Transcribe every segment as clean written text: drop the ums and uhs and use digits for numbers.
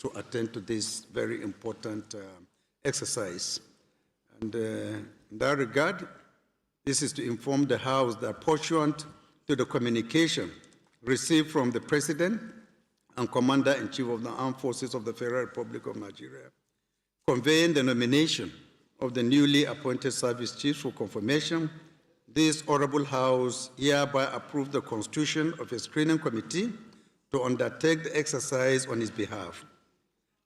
to attend to this very important exercise. And in that regard, this is to inform the House that pursuant to the communication received from the President and Commander-in-Chief of the Armed Forces of the Federal Republic of Nigeria, conveying the nomination of the newly appointed service chiefs for confirmation, this Honorable House hereby approves the constitution of a screening committee to undertake the exercise on his behalf.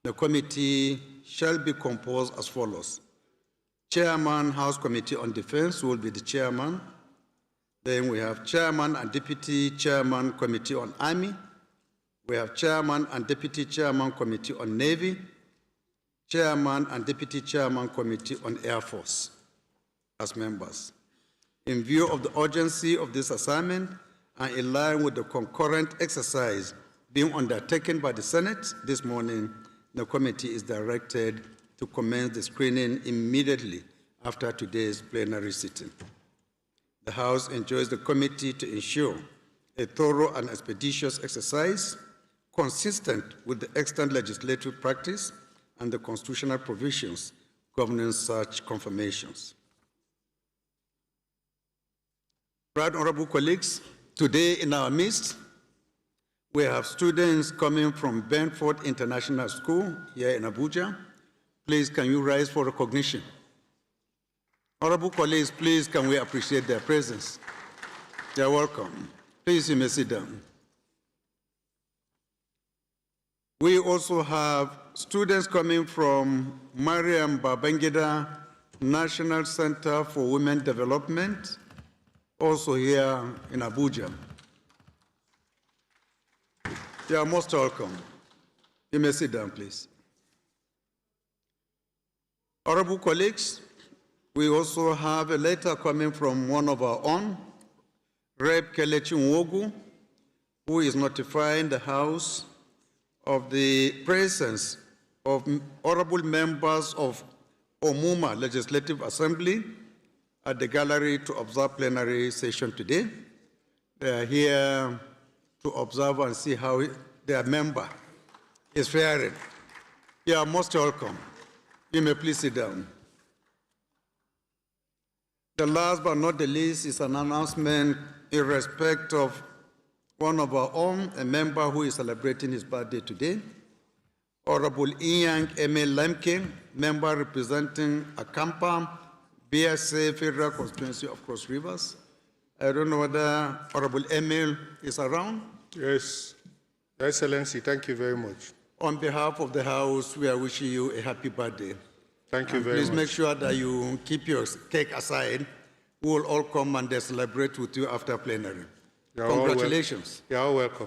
The committee shall be composed as follows. Chairman, House Committee on Defense will be the chairman. Then we have Chairman and Deputy Chairman, Committee on Army. We have Chairman and Deputy Chairman, Committee on Navy. Chairman and Deputy Chairman, Committee on Air Force as members. In view of the urgency of this assignment and in line with the concurrent exercise being undertaken by the Senate this morning, the committee is directed to commence the screening immediately after today's plenary sitting. The House enjoins the committee to ensure a thorough and expeditious exercise consistent with the extant legislative practice and the constitutional provisions governing such confirmations. Right honorable colleagues, today in our midst, we have students coming from Benford International School here in Abuja. Please, can you rise for recognition? Honorable colleagues, please, can we appreciate their presence? You're welcome. Please, you may sit down. We also have students coming from Mariam Babangida National Center for Women Development, also here in Abuja. You are most welcome. You may sit down, please. Honorable colleagues, we also have a letter coming from one of our own, Rep. Kelechi Nwogu, who is notifying the House of the presence of honorable members of Omuma Legislative Assembly at the gallery to observe plenary session today. They are here to observe and see how their member is faring. You are most welcome. You may please sit down. The last but not the least is an announcement in respect of one of our own, a member who is celebrating his birthday today, Honorable Inyang Emil Lemke, member representing Akampa, BSA Federal Constituency of Cross Rivers. I don't know whether Honorable Emil is around. Yes, Your Excellency, thank you very much. On behalf of the House, we are wishing you a happy birthday. Thank you very much. Please make sure that you keep your cake aside. We will all come and celebrate with you after plenary. Congratulations. You're all welcome.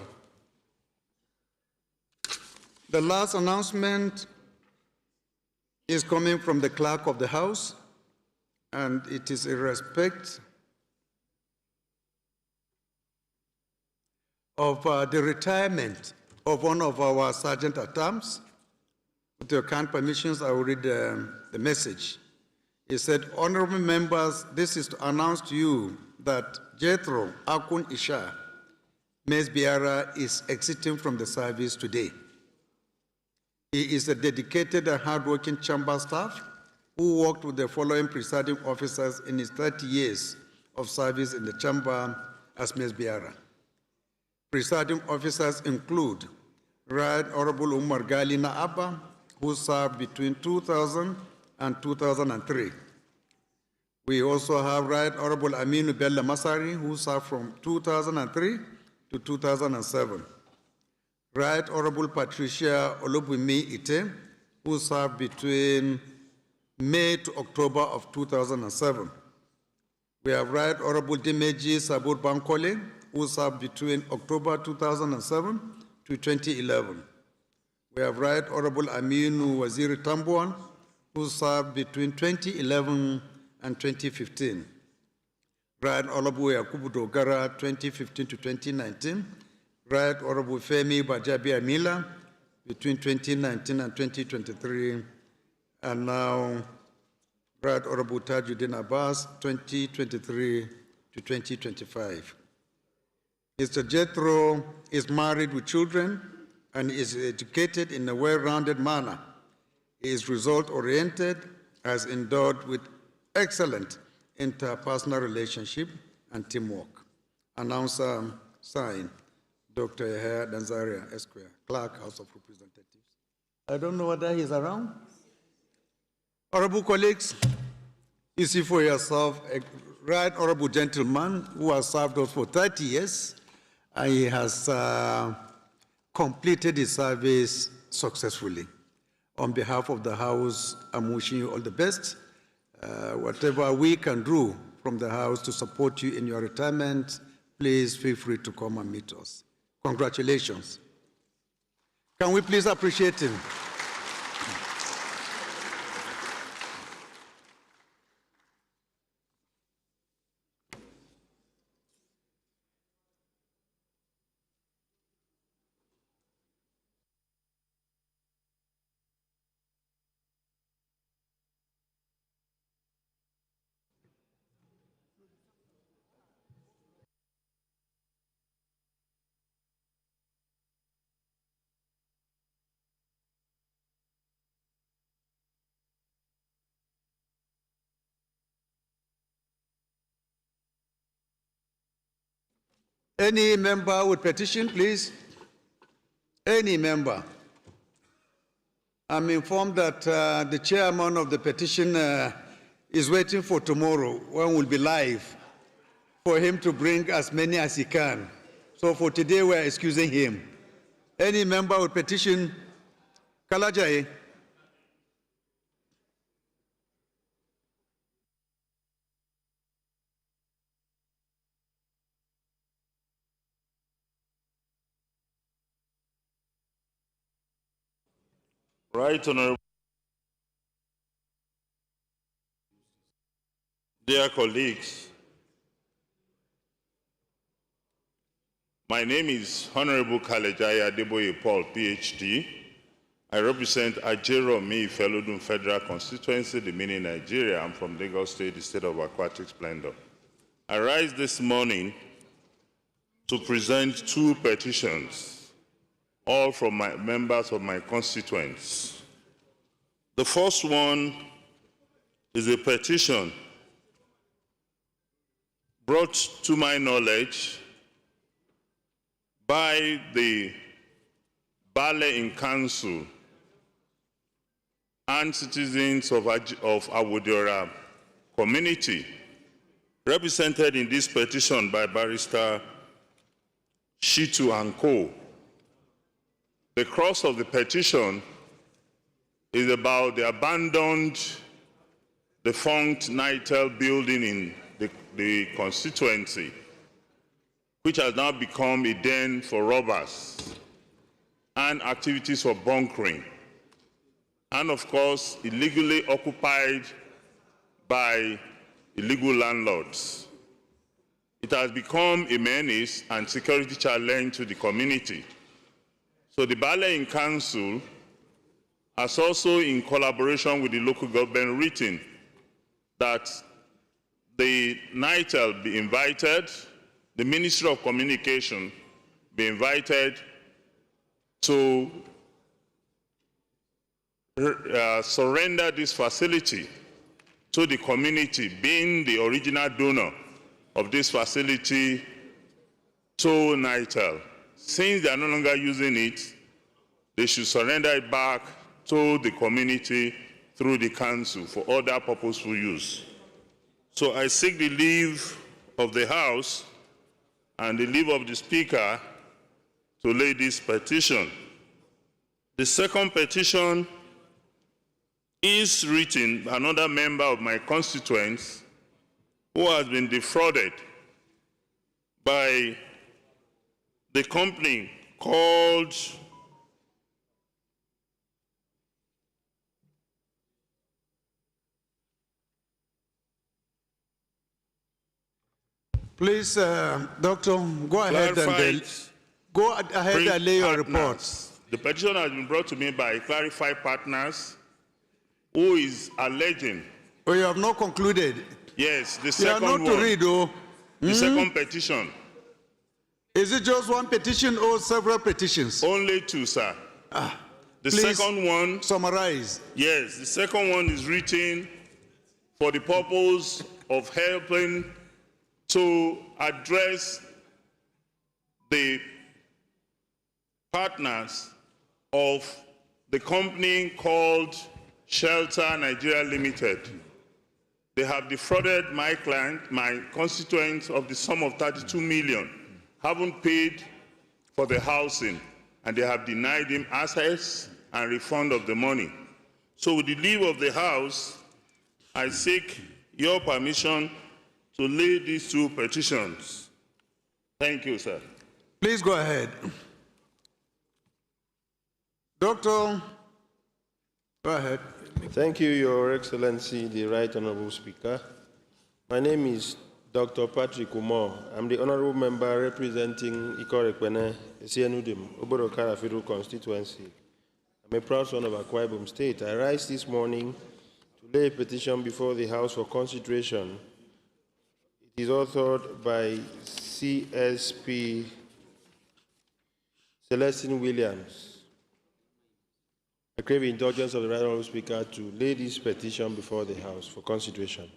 The last announcement is coming from the Clerk of the House, and it is in respect of the retirement of one of our sergeant-at-arms. With your kind permissions, I will read the message. He said, honorable members, this is to announce to you that Jethro Akun Isha Mesbiara is exiting from the service today. He is a dedicated and hardworking chamber staff who worked with the following presiding officers in his 30 years of service in the chamber as Mesbiara. Presiding officers include Right Honorable Umar Gali Naaba, who served between 2000 and 2003. We also have Right Honorable Aminu Bello Masari, who served from 2003 to 2007. Right Honorable Patricia Olubumi Ite, who served between May to October of 2007. We have Right Honorable Dimeji Sabur Bankole, who served between October 2007 to 2011. We have Right Honorable Aminu Waziri Tambuan, who served between 2011 and 2015. Right Honorable Yakubu Dogara, 2015 to 2019. Right Honorable Femi Bajabi Amila, between 2019 and 2023. And now, Right Honorable Tajuddin Abbas, 2023 to 2025. Mr. Jethro is married with children and is educated in a well-rounded manner. He is result-oriented, has endowed with excellent interpersonal relationship and teamwork. Announcer signed, Dr. Yahya Danzaria, Esquire, Clerk, House of Representatives. I don't know whether he's around. Honorable colleagues, you see for yourself a right honorable gentleman who has served us for 30 years, and he has completed his service successfully. On behalf of the House, I'm wishing you all the best. Whatever we can do from the House to support you in your retirement, please feel free to come and meet us. Congratulations. Can we please appreciate him? Any member with petition, please? Any member? I'm informed that the chairman of the petition is waiting for tomorrow, when we'll be live, for him to bring as many as he can. So for today, we're excusing him. Any member with petition? Kalajai? Right Honorable. Dear colleagues, my name is Honorable Kalejaya Adeboye Paul, PhD. I represent Ajeromi Felodun Federal Constituency, the Mini Nigeria. I'm from Lagos State, the state of aquatic splendor. I rise this morning to present two petitions, all from members of my constituents. The first one is a petition brought to my knowledge by the Baale in Council and citizens of Awodiora community, represented in this petition by Barrister Shitu and Co. The crux of the petition is about the abandoned, defunct Nitel building in the constituency, which has now become a den for robbers and activities for bunkering, and of course, illegally occupied by illegal landlords. It has become a menace and security challenge to the community. So the Baale in Council has also, in collaboration with the local government, written that the Nitel be invited, the Ministry of Communication be invited to surrender this facility to the community, being the original donor of this facility to Nitel. Since they are no longer using it, they should surrender it back to the community through the council for other purposeful use. So I seek the leave of the House and the leave of the Speaker to lay this petition. The second petition is written by another member of my constituents who has been defrauded by the company called Please, Doctor, go ahead and lay your report. The petition has been brought to me by Clarified Partners, who is alleging. Oh, you have not concluded? Yes, the second one. You are not to read, oh. The second petition. Is it just one petition or several petitions? Only two, sir. The Please second one, summarize. yes, the second one is written for the purpose of helping to address the partners of the company called Shelter Nigeria Limited. They have defrauded my client, my constituents, of the sum of 32 million, haven't paid for the housing, and they have denied him access and refund of the money. So with the leave of the House, I seek your permission to lay these two petitions. Thank you, sir. Please go ahead. Doctor, go ahead. Thank you, Your Excellency, the Right Honorable Speaker. My name is Dr. Patrick Umar. I'm the Honorable Member representing Ikorekwene, Esianudim, Oborokara Federal Constituency. I'm a proud son of Akwa Ibom State. I rise this morning to lay a petition before the House for consideration. It is authored by CSP Celestine Williams. I crave indulgence of the Right Honorable Speaker to lay this petition before the House for consideration.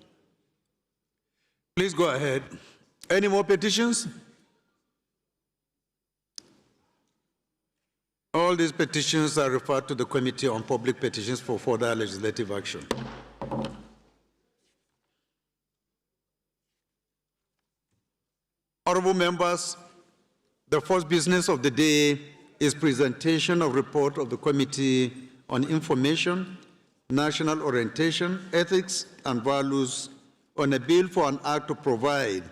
Please go ahead. Any more petitions? All these petitions are referred to the Committee on Public Petitions for further legislative action. Honorable members, the first business of the day is presentation of report of the Committee on Information, National Orientation, Ethics, and Values on a bill for an act to provide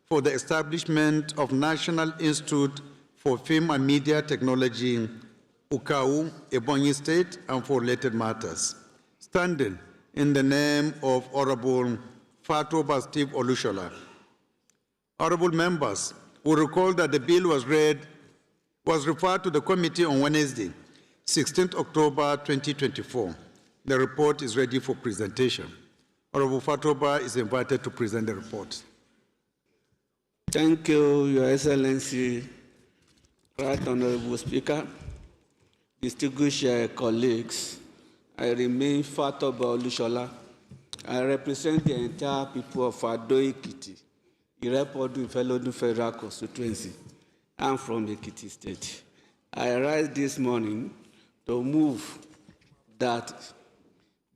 for the establishment of National Institute for Film and Media Technology, Ukau, Ebonyi State, and for related matters. Standing in the name of Honorable Fatoba Steve Olushola. Honorable members will recall that the bill was referred to the committee on Wednesday, 16th October 2024. The report is ready for presentation. Honorable Fatoba is invited to present the report. Thank you, Your Excellency, Right Honorable Speaker, distinguished colleagues. I remain Fatoba Olushola. I represent the entire people of Ado-Ekiti, Irepodu Ifelodun Federal Constituency. I'm from Ekiti State. I rise this morning to move that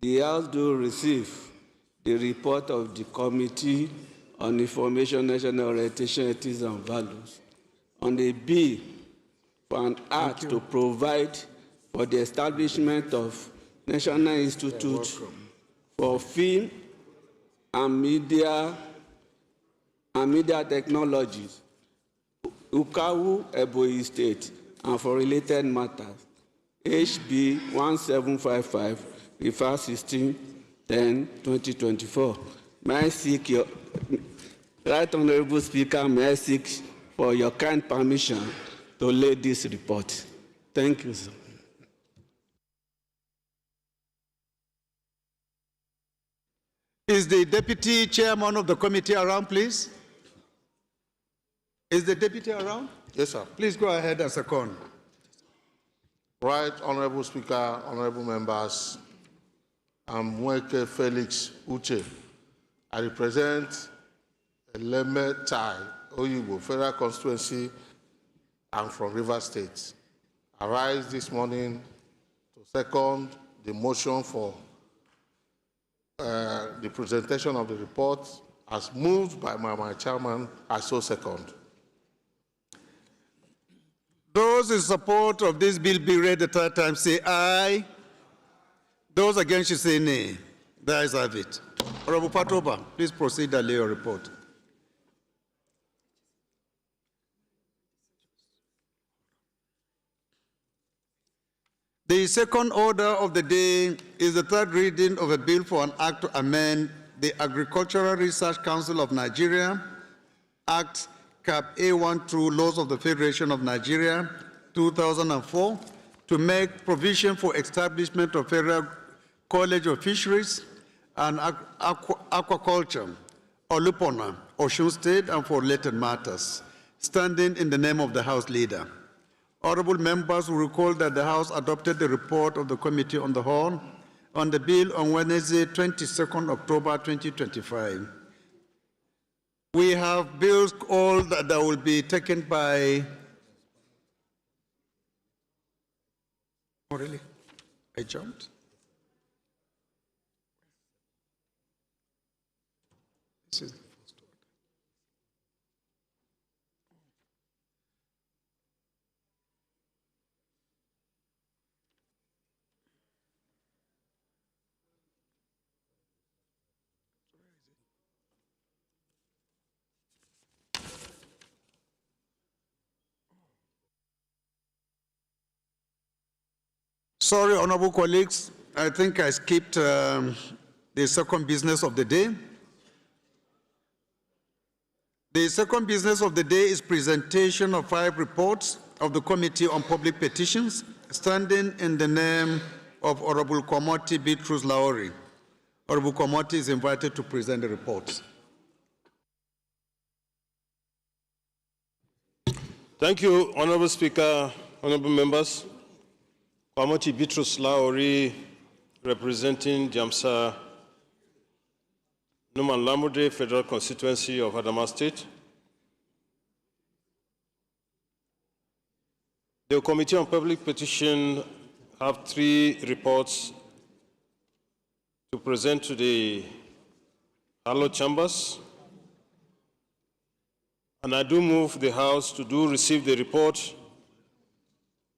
the House do receive the report of the Committee on Information, National Orientation, Ethics and Values on a bill for an act to provide for the establishment of National Institute for Film and Media Technologies, Ukawu, Ebonyi State, and for related matters, HB 1755, refer 16/10/2024. May I seek your Right Honorable Speaker, may I seek for your kind permission to lay this report. Thank you, sir. Is the Deputy Chairman of the committee around, please? Is the Deputy around? Yes, sir. Please go ahead and second. Right Honorable Speaker, honorable members, I'm Mweke Felix Uche. I represent Eleme Tai, Oyibo, Federal Constituency. I'm from Rivers State. I rise this morning to second the motion for the presentation of the report as moved by my chairman. I so second. Those in support of this bill be read the third time, say aye. Those against you say nay. The ayes have it. Honorable Fatoba, please proceed and lay your report. The second order of the day is the third reading of a bill for an act to amend the Agricultural Research Council of Nigeria, Act Cap A12, Laws of the Federation of Nigeria, 2004, to make provision for establishment of Federal College of Fisheries and Aquaculture, Olupona, Osun State, and for related matters. Standing in the name of the House Leader. Honorable members will recall that the House adopted the report of the Committee on the Whole on the bill on Wednesday, 22nd October 2025. We have bills all that will be taken by... Oh, really? I jumped? This is the first order. Sorry, honorable colleagues, I think I skipped the second business of the day. The second business of the day is presentation of 5 reports of the Committee on Public Petitions, standing in the name of Honorable Komoti Bitrus Laori. Honorable Komoti is invited to present the reports. Thank you, Honorable Speaker, honorable members. Komoti Bitrus Laori, representing Jamsa Numan Lamude Federal Constituency of Adamawa State. The Committee on Public Petition have 3 reports to present to the hallowed chambers. And I do move the House to receive the report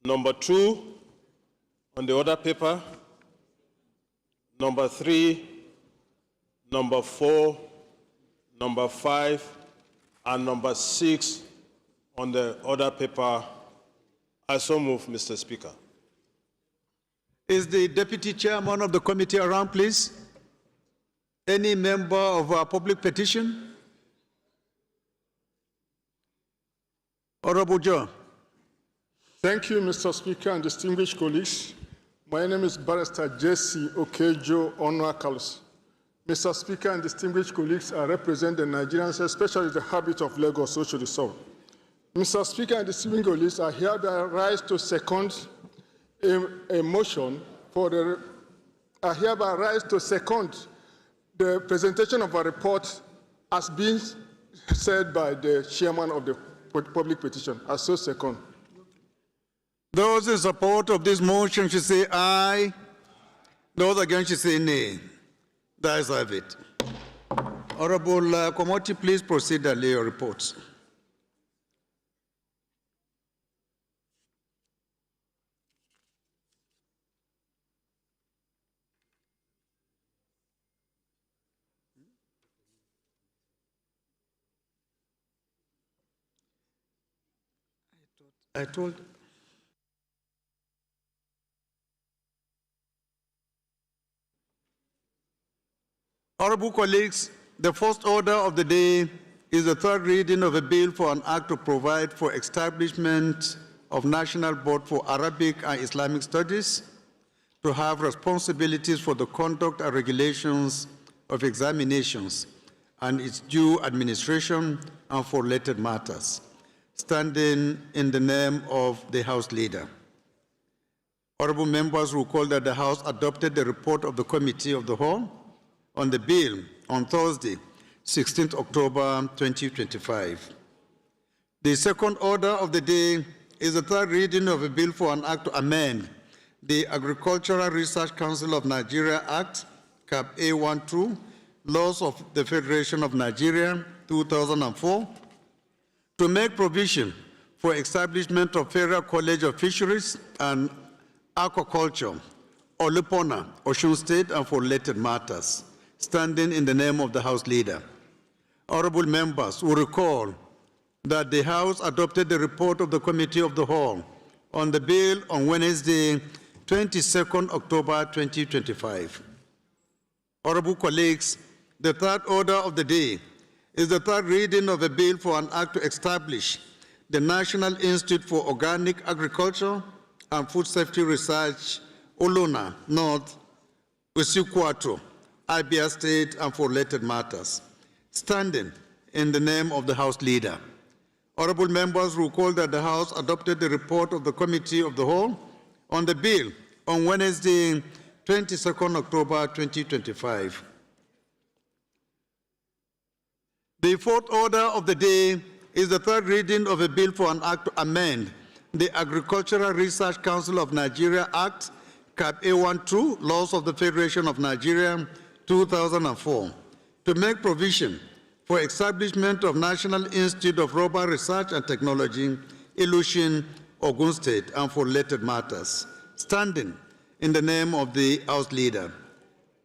number 2 on the order paper, number 3, number 4, number 5, and number 6 on the order paper. I so move, Mr. Speaker. Is the Deputy Chairman of the committee around, please? Any member of our public petition? Honorable Joe. Thank you, Mr. Speaker and distinguished colleagues. My name is Barrister Jesse Okejo Onwakalus. Mr. Speaker and distinguished colleagues, I represent the Nigerians, especially the habit of Lagos social resolve. Mr. Speaker and distinguished colleagues, I hereby rise to second a motion for the. I hereby rise to second the presentation of a report as being said by the chairman of the public petition. I so second. Those in support of this motion should say aye. Those against should say nay. The ayes have it. Honorable Komoti, please proceed and lay your reports. I told. Honorable colleagues, the first order of the day is the third reading of a bill for an act to provide for establishment of National Board for Arabic and Islamic Studies to have responsibilities for the conduct and regulations of examinations and its due administration and for related matters, standing in the name of the House Leader. Honorable members will recall that the House adopted the report of the Committee of the Whole on the bill on Thursday, 16th October 2025. The second order of the day is the third reading of a bill for an act to amend the Agricultural Research Council of Nigeria Act, Cap A12, Laws of the Federation of Nigeria, 2004, to make provision for establishment of Federal College of Fisheries and Aquaculture, Olupona, Osun State, and for related matters, standing in the name of the House Leader. Honorable members will recall that the House adopted the report of the Committee of the Whole on the bill on Wednesday, 22nd October 2025. Honorable colleagues, the third order of the day is the third reading of a bill for an act to establish the National Institute for Organic Agriculture and Food Safety Research, Olona, North, Usikwato, Abia State, and for related matters, standing in the name of the House Leader. Honorable members recall that the House adopted the report of the Committee of the Whole on the bill on Wednesday, 22nd October 2025. The fourth order of the day is the third reading of a bill for an act to amend the Agricultural Research Council of Nigeria Act, Cap A12, Laws of the Federation of Nigeria, 2004, to make provision for establishment of National Institute of Rubber Research and Technology, Ilushin, Ogun State, and for related matters, standing in the name of the House Leader.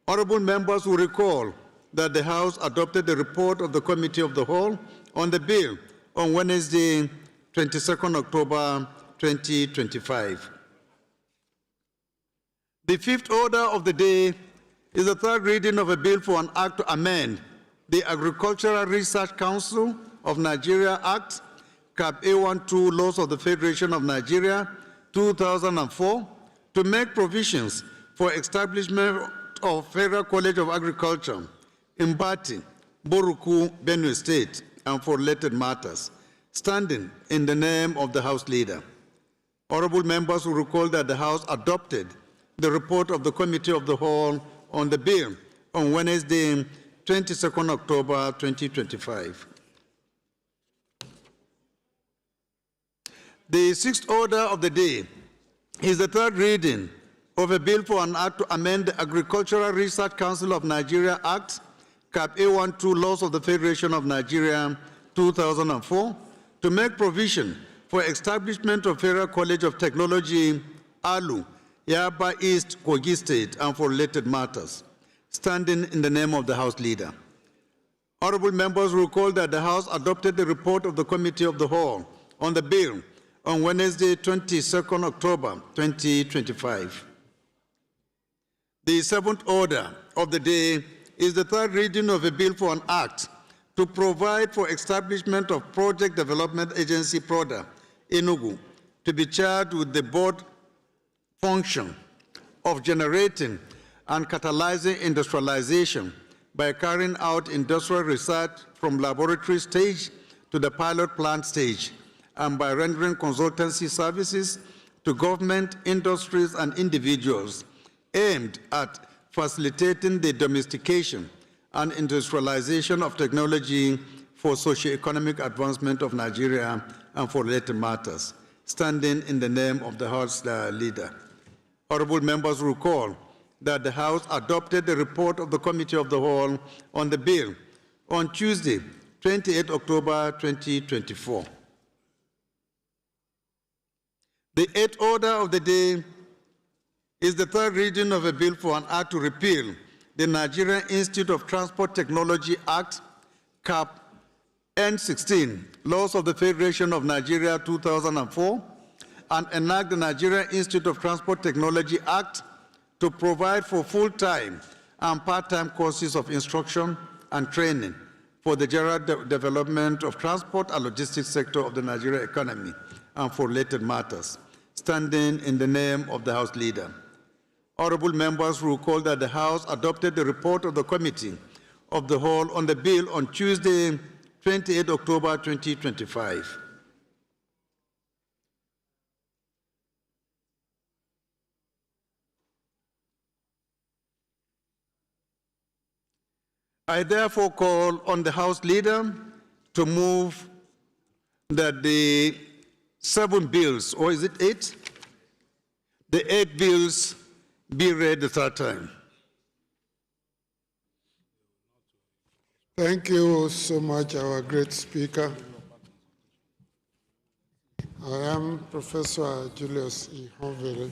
Honorable members will recall that the House adopted the report of the Committee of the Whole on the bill on Wednesday, 22nd October 2025. The fifth order of the day is the third reading of a bill for an act to amend the Agricultural Research Council of Nigeria Act, Cap A12, Laws of the Federation of Nigeria, 2004, to make provisions for establishment of Federal College of Agriculture in Bati, Boruku, Benue State, and for related matters, standing in the name of the House Leader. Honorable members will recall that the House adopted the report of the Committee of the Whole on the bill on Wednesday, 22nd October 2025. The sixth order of the day is the third reading of a bill for an act to amend the Agricultural Research Council of Nigeria Act, Cap A12, Laws of the Federation of Nigeria, 2004, to make provision for establishment of Federal College of Technology, ALU, Yaba East, Kogi State, and for related matters, standing in the name of the House Leader. Honorable members recall that the House adopted the report of the Committee of the Whole on the bill on Wednesday, 22nd October 2025. The seventh order of the day is the third reading of a bill for an act to provide for establishment of Project Development Agency PRODA, Enugu, to be charged with the board function of generating and catalyzing industrialization by carrying out industrial research from laboratory stage to the pilot plant stage, and by rendering consultancy services to government, industries, and individuals aimed at facilitating the domestication and industrialization of technology for socio-economic advancement of Nigeria and for related matters, standing in the name of the House Leader. Honorable members recall that the House adopted the report of the Committee of the Whole on the bill on Tuesday, 28 October 2024. The eighth order of the day is the third reading of a bill for an act to repeal the Nigerian Institute of Transport Technology Act, Cap N16, Laws of the Federation of Nigeria 2004, and enact the Nigerian Institute of Transport Technology Act to provide for full-time and part-time courses of instruction and training for the general development of transport and logistics sector of the Nigerian economy and for related matters, standing in the name of the House Leader. Honorable members recall that the House adopted the report of the Committee of the Whole on the bill on Tuesday, 28 October 2025. I therefore call on the House Leader to move that the 7 bills, or is it 8? The 8 bills be read the third time. Thank you so much, our great speaker. I am Professor Julius E. Honvere,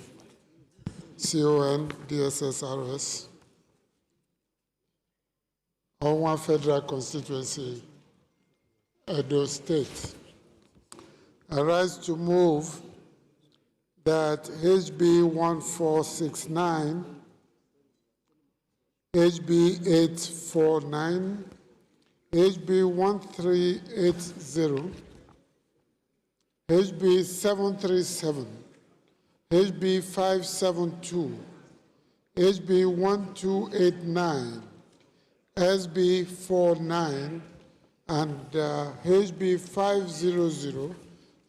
CON, DSSRS, Onwa Federal Constituency, Edo State. I rise to move that HB 1469, HB 849, HB 1380, HB 737, HB 572, HB 1289, SB 49, And HB 500,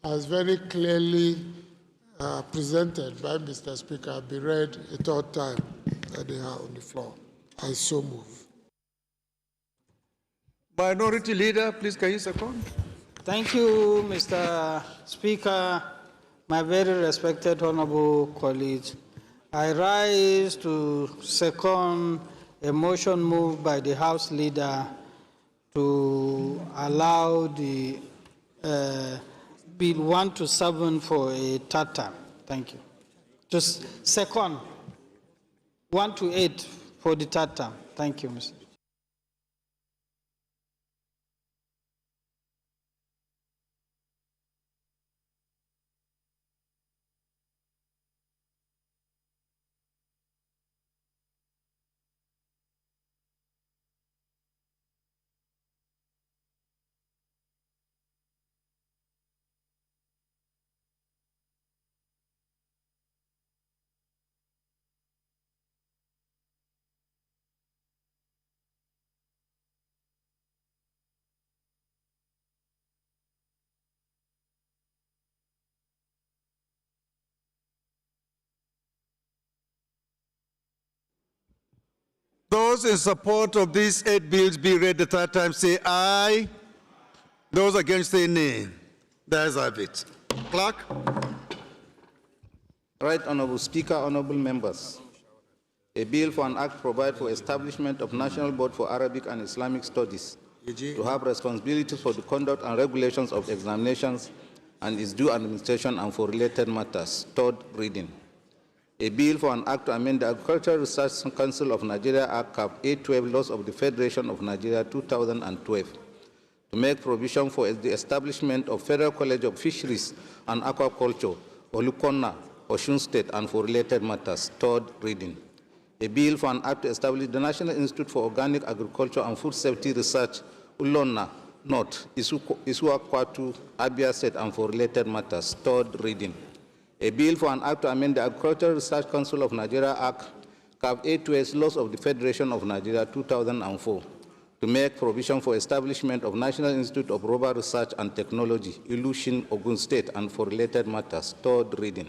as very clearly presented by Mr. Speaker, be read a third time that they are on the floor. I so move. Minority Leader, please can you second? Thank you, Mr. Speaker, my very respected honorable colleagues. I rise to second a motion moved by the House Leader to allow the Bill 1 to 7 for a third term. Thank you. Just second 1 to 8 for the third term. Thank you, Mr. Those in support of these 8 bills be read the third time, say aye. Those against, say nay. The ayes have it. Clerk. Right Honorable Speaker, honorable members. A bill for an act provide for establishment of National Board for Arabic and Islamic Studies to have responsibilities for the conduct and regulations of examinations and its due administration and for related matters. Third reading. A bill for an act to amend the Agricultural Research Council of Nigeria Act Cap 812 laws of the Federation of Nigeria 2012 to make provision for the establishment of Federal College of Fisheries and Aquaculture, Olukonna, Osun State, and for related matters. Third reading. A bill for an act to establish the National Institute for Organic Agriculture and Food Safety Research, Ulonna, North, Isuakwatu, Abia State, and for related matters. Third reading. A bill for an act to amend the Agricultural Research Council of Nigeria Act, Cap 812 laws of the Federation of Nigeria 2004 to make provision for establishment of National Institute of Rubber Research and Technology, Ilushin, Ogun State, and for related matters. Third reading.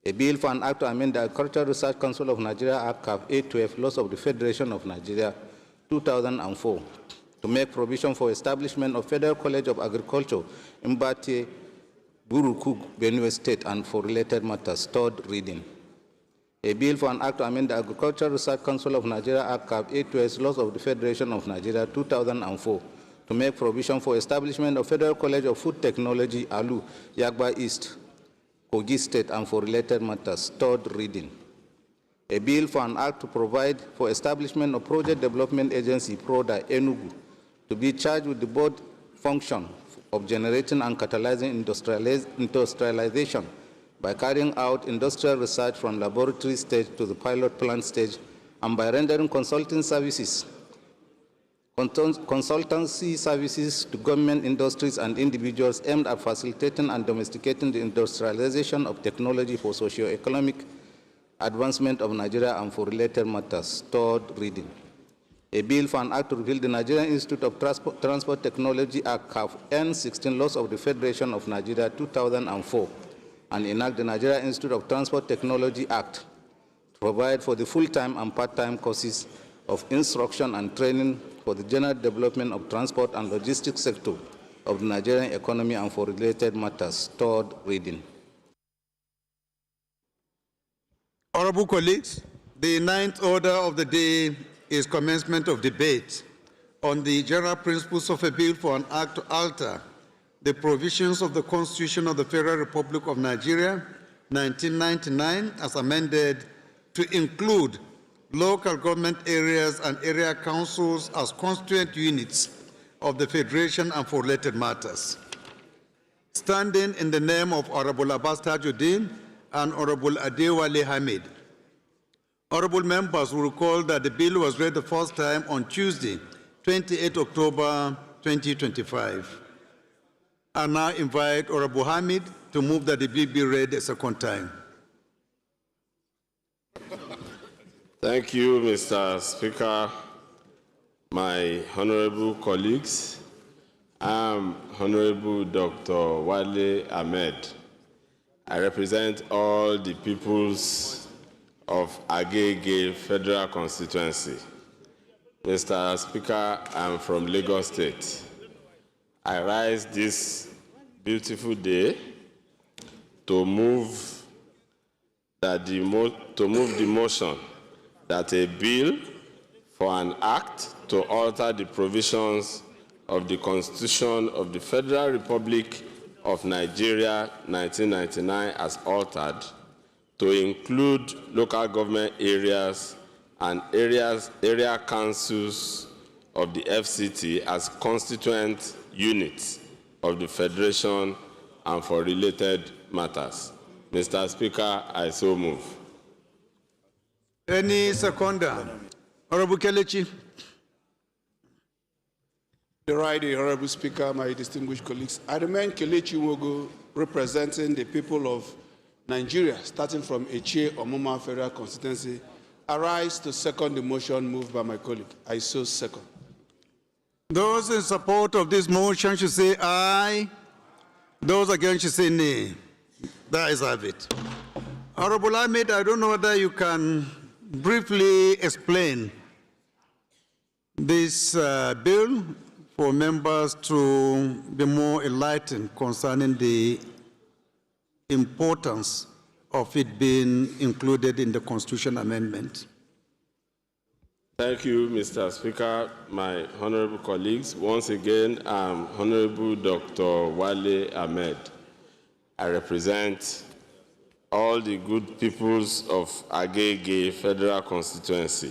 A bill for an act to amend the Agricultural Research Council of Nigeria Act, Cap 812 laws of the Federation of Nigeria 2004 to make provision for establishment of Federal College of Agriculture, Mbate, Burukug, Benue State, and for related matters. Third reading. A bill for an act to amend the Agricultural Research Council of Nigeria Act, Cap 812 laws of the Federation of Nigeria 2004 to make provision for establishment of Federal College of Food Technology, Alu, Yagba East, Kogi State, and for related matters. Third reading. A bill for an act to provide for establishment of Project Development Agency, PRODA, Enugu, to be charged with the board function of generating and catalyzing industrialization by carrying out industrial research from laboratory stage to the pilot plant stage and by rendering consultancy services to government industries and individuals aimed at facilitating and domesticating the industrialization of technology for socio-economic advancement of Nigeria and for related matters. Third reading. A bill for an act to repeal the Nigerian Institute of Transport Technology Act, CAF N16 laws of the Federation of Nigeria 2004 and enact the Nigerian Institute of Transport Technology Act to provide for the full-time and part-time courses of instruction and training for the general development of transport and logistics sector of the Nigerian economy and for related matters. Third reading. Honorable colleagues, the ninth order of the day is commencement of debate on the general principles of a bill for an act to alter the provisions of the Constitution of the Federal Republic of Nigeria, 1999, as amended to include local government areas and area councils as constituent units of the Federation and for related matters. Standing in the name of Honorable Abbas Tajuddin and Honorable Adewale Hamid, honorable members will recall that the bill was read the first time on Tuesday, 28 October 2025. I now invite Honorable Hamid to move that the bill be read a second time. Thank you, Mr. Speaker, my honorable colleagues. I'm Honorable Dr. Wale Ahmed. I represent all the peoples of Agege Federal Constituency. Mr. Speaker, I'm from Lagos State. I rise this beautiful day to move the motion that a bill for an act to alter the provisions of the Constitution of the Federal Republic of Nigeria 1999 as altered to include local government areas and area councils of the FCT as constituent units of the Federation and for related matters. Mr. Speaker, I so move. Any seconder? Honorable Kelechi. The right, Honorable Speaker, my distinguished colleagues. I remain Kelechi Wogo, representing the people of Nigeria, starting from Eche Omuma Federal Constituency. I rise to second the motion moved by my colleague. I so second. Those in support of this motion should say aye. Those against should say nay. That is have it. Honorable Ahmed, I don't know whether you can briefly explain this bill for members to be more enlightened concerning the importance of it being included in the Constitution amendment. Thank you, Mr. Speaker, my honorable colleagues. Once again, I'm Honorable Dr. Wale Ahmed. I represent all the good peoples of Agege Federal Constituency.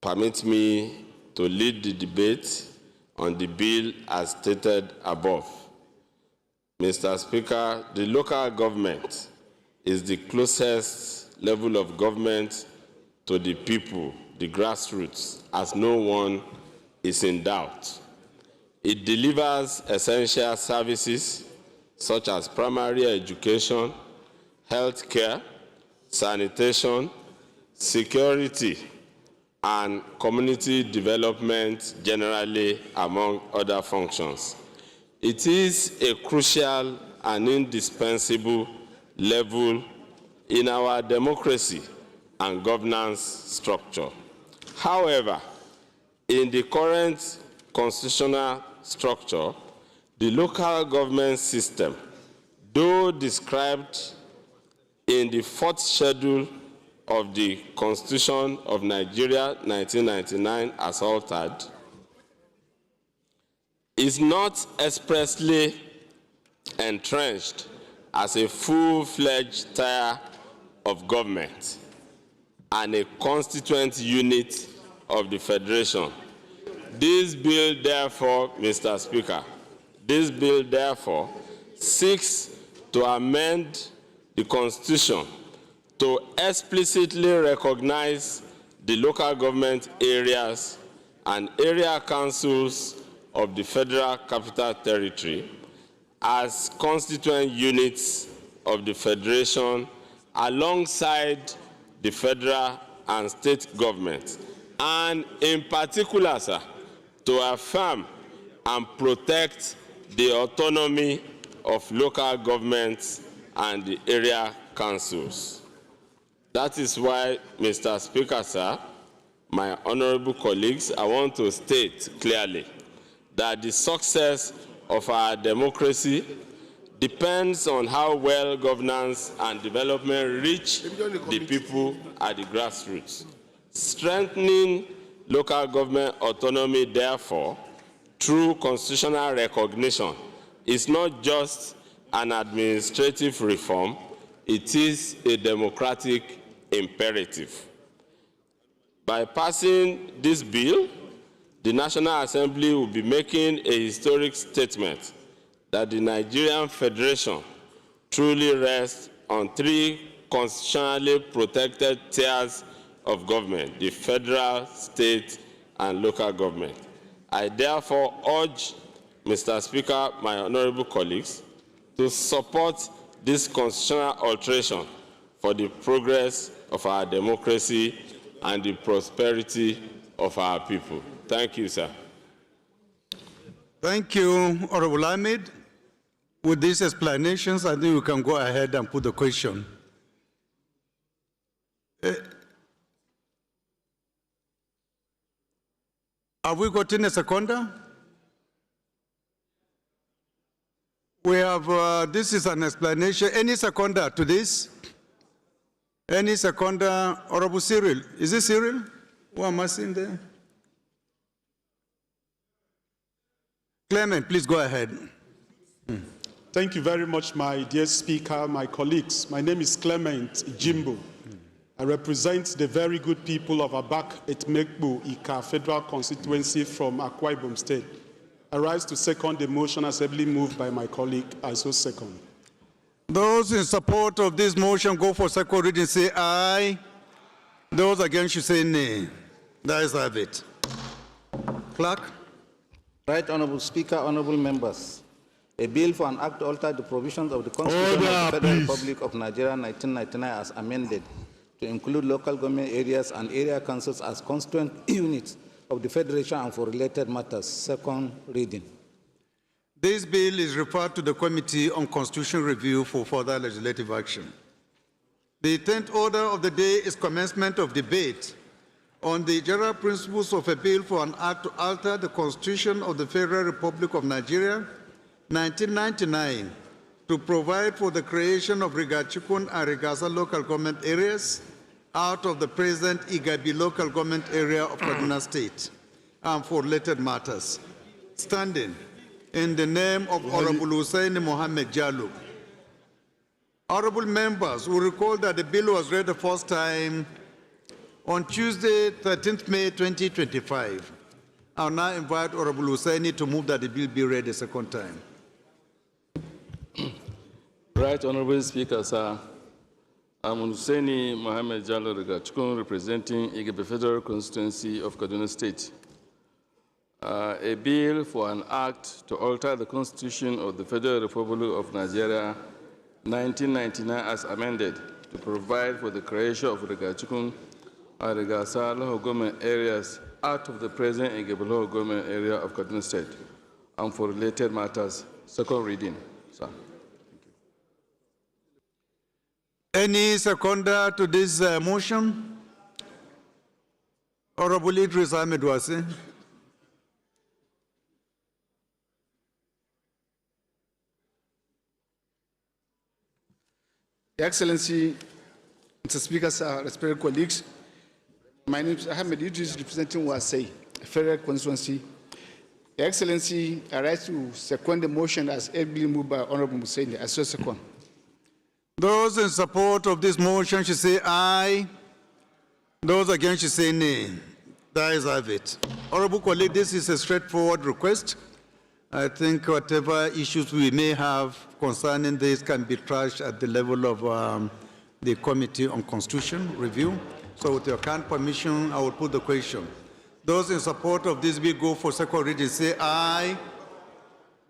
Permit me to lead the debate on the bill as stated above. Mr. Speaker, the local government is the closest level of government to the people, the grassroots, as no one is in doubt. It delivers essential services such as primary education, health care, sanitation, security, and community development generally, among other functions. It is a crucial and indispensable level in our democracy and governance structure. However, in the current constitutional structure, the local government system, though described in the 4th schedule of the Constitution of Nigeria 1999 as altered, is not expressly entrenched as a full-fledged tier of government and a constituent unit of the Federation. This bill, therefore, Mr. Speaker, this bill, therefore, seeks to amend the Constitution to explicitly recognize the local government areas and area councils of the Federal Capital Territory as constituent units of the Federation alongside the federal and state governments, and in particular, sir, to affirm and protect the autonomy of local governments and the area councils. That is why, Mr. Speaker, sir, my honorable colleagues, I want to state clearly that the success of our democracy depends on how well governance and development reach the people at the grassroots. Strengthening local government autonomy, therefore, through constitutional recognition, is not just an administrative reform, it is a democratic imperative. By passing this bill, the National Assembly will be making a historic statement that the Nigerian Federation truly rests on 3 constitutionally protected tiers of government: the federal, state, and local government. I therefore urge, Mr. Speaker, my honorable colleagues, to support this constitutional alteration for the progress of our democracy and the prosperity of our people. Thank you, sir. Thank you, Honorable Ahmed. With these explanations, I think we can go ahead and put the question. Have we gotten a seconder? We have, this is an explanation. Any seconder to this? Any seconder? Honorable Cyril. Is it Cyril? Who am I seeing there? Clement, please go ahead. Thank you very much, my dear Speaker, my colleagues. My name is Clement Jimbo. I represent the very good people of Abak Etmekbu Ika Federal Constituency from Akwa Ibom State. I rise to second the motion as ably moved by my colleague. I so second. Those in support of this motion go for second reading, say aye. Those against should say nay. That is have it. Clerk. Right, Honorable Speaker, honorable members. A bill for an act to alter the provisions of the Constitution of the Federal Republic of Nigeria 1999 as amended to include local government areas and area councils as constituent units of the Federation and for related matters. Second reading. This bill is referred to the Committee on Constitutional Review for further legislative action. The 10th order of the day is commencement of debate on the general principles of a bill for an act to alter the Constitution of the Federal Republic of Nigeria 1999 to provide for the creation of Rigachikun and Rigasa local government areas out of the present Igabi local government area of Kaduna State and for related matters. Standing in the name of Honorable Hussein Mohammed Jallo. Honorable members will recall that the bill was read the first time on Tuesday, 13th May 2025. I'll now invite Honorable Husseini to move that the bill be read a second time. Right, Honorable Speaker, sir. I'm Husseini Mohammed Jallo Rigachukun, representing Igebe Federal Constituency of Kaduna State. A bill for an act to alter the Constitution of the Federal Republic of Nigeria 1999 as amended to provide for the creation of Rigachukun and Rigasa local government areas out of the present Igebe local government area of Kaduna State and for related matters. Second reading, sir. Any seconder to this motion? Honorable Idris Ahmed Wase. Your Excellency, Mr. Speaker, sir, respected colleagues, my name is Ahmed Idris, representing Wasai, Federal Constituency. Your Excellency, I rise to second the motion as ably moved by Honorable Husseini. I so second. Those in support of this motion should say aye. Those against should say nay. That is have it. Honorable colleague, this is a straightforward request. I think whatever issues we may have concerning this can be trashed at the level of the Committee on Constitution Review. So with your kind permission, I will put the question. Those in support of this bill go for second reading, say aye.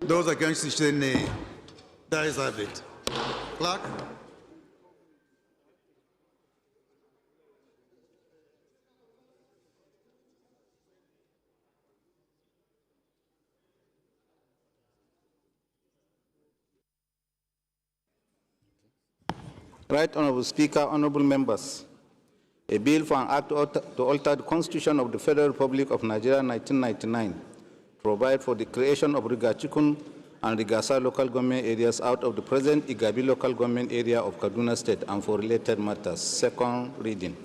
Those against say nay. That is have it. Clerk. Right, Honorable Speaker, honorable members. A bill for an act to alter the Constitution of the Federal Republic of Nigeria 1999 to provide for the creation of Rigachikun and Rigasa local government areas out of the present Igabi local government area of Kaduna State and for related matters. Second reading.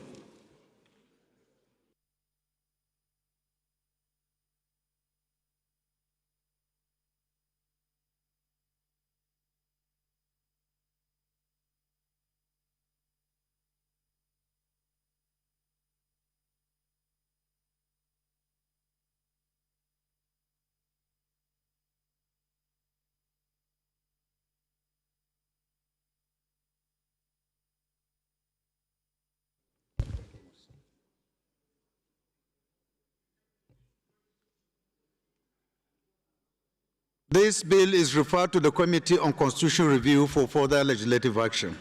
This bill is referred to the Committee on Constitutional Review for further legislative action.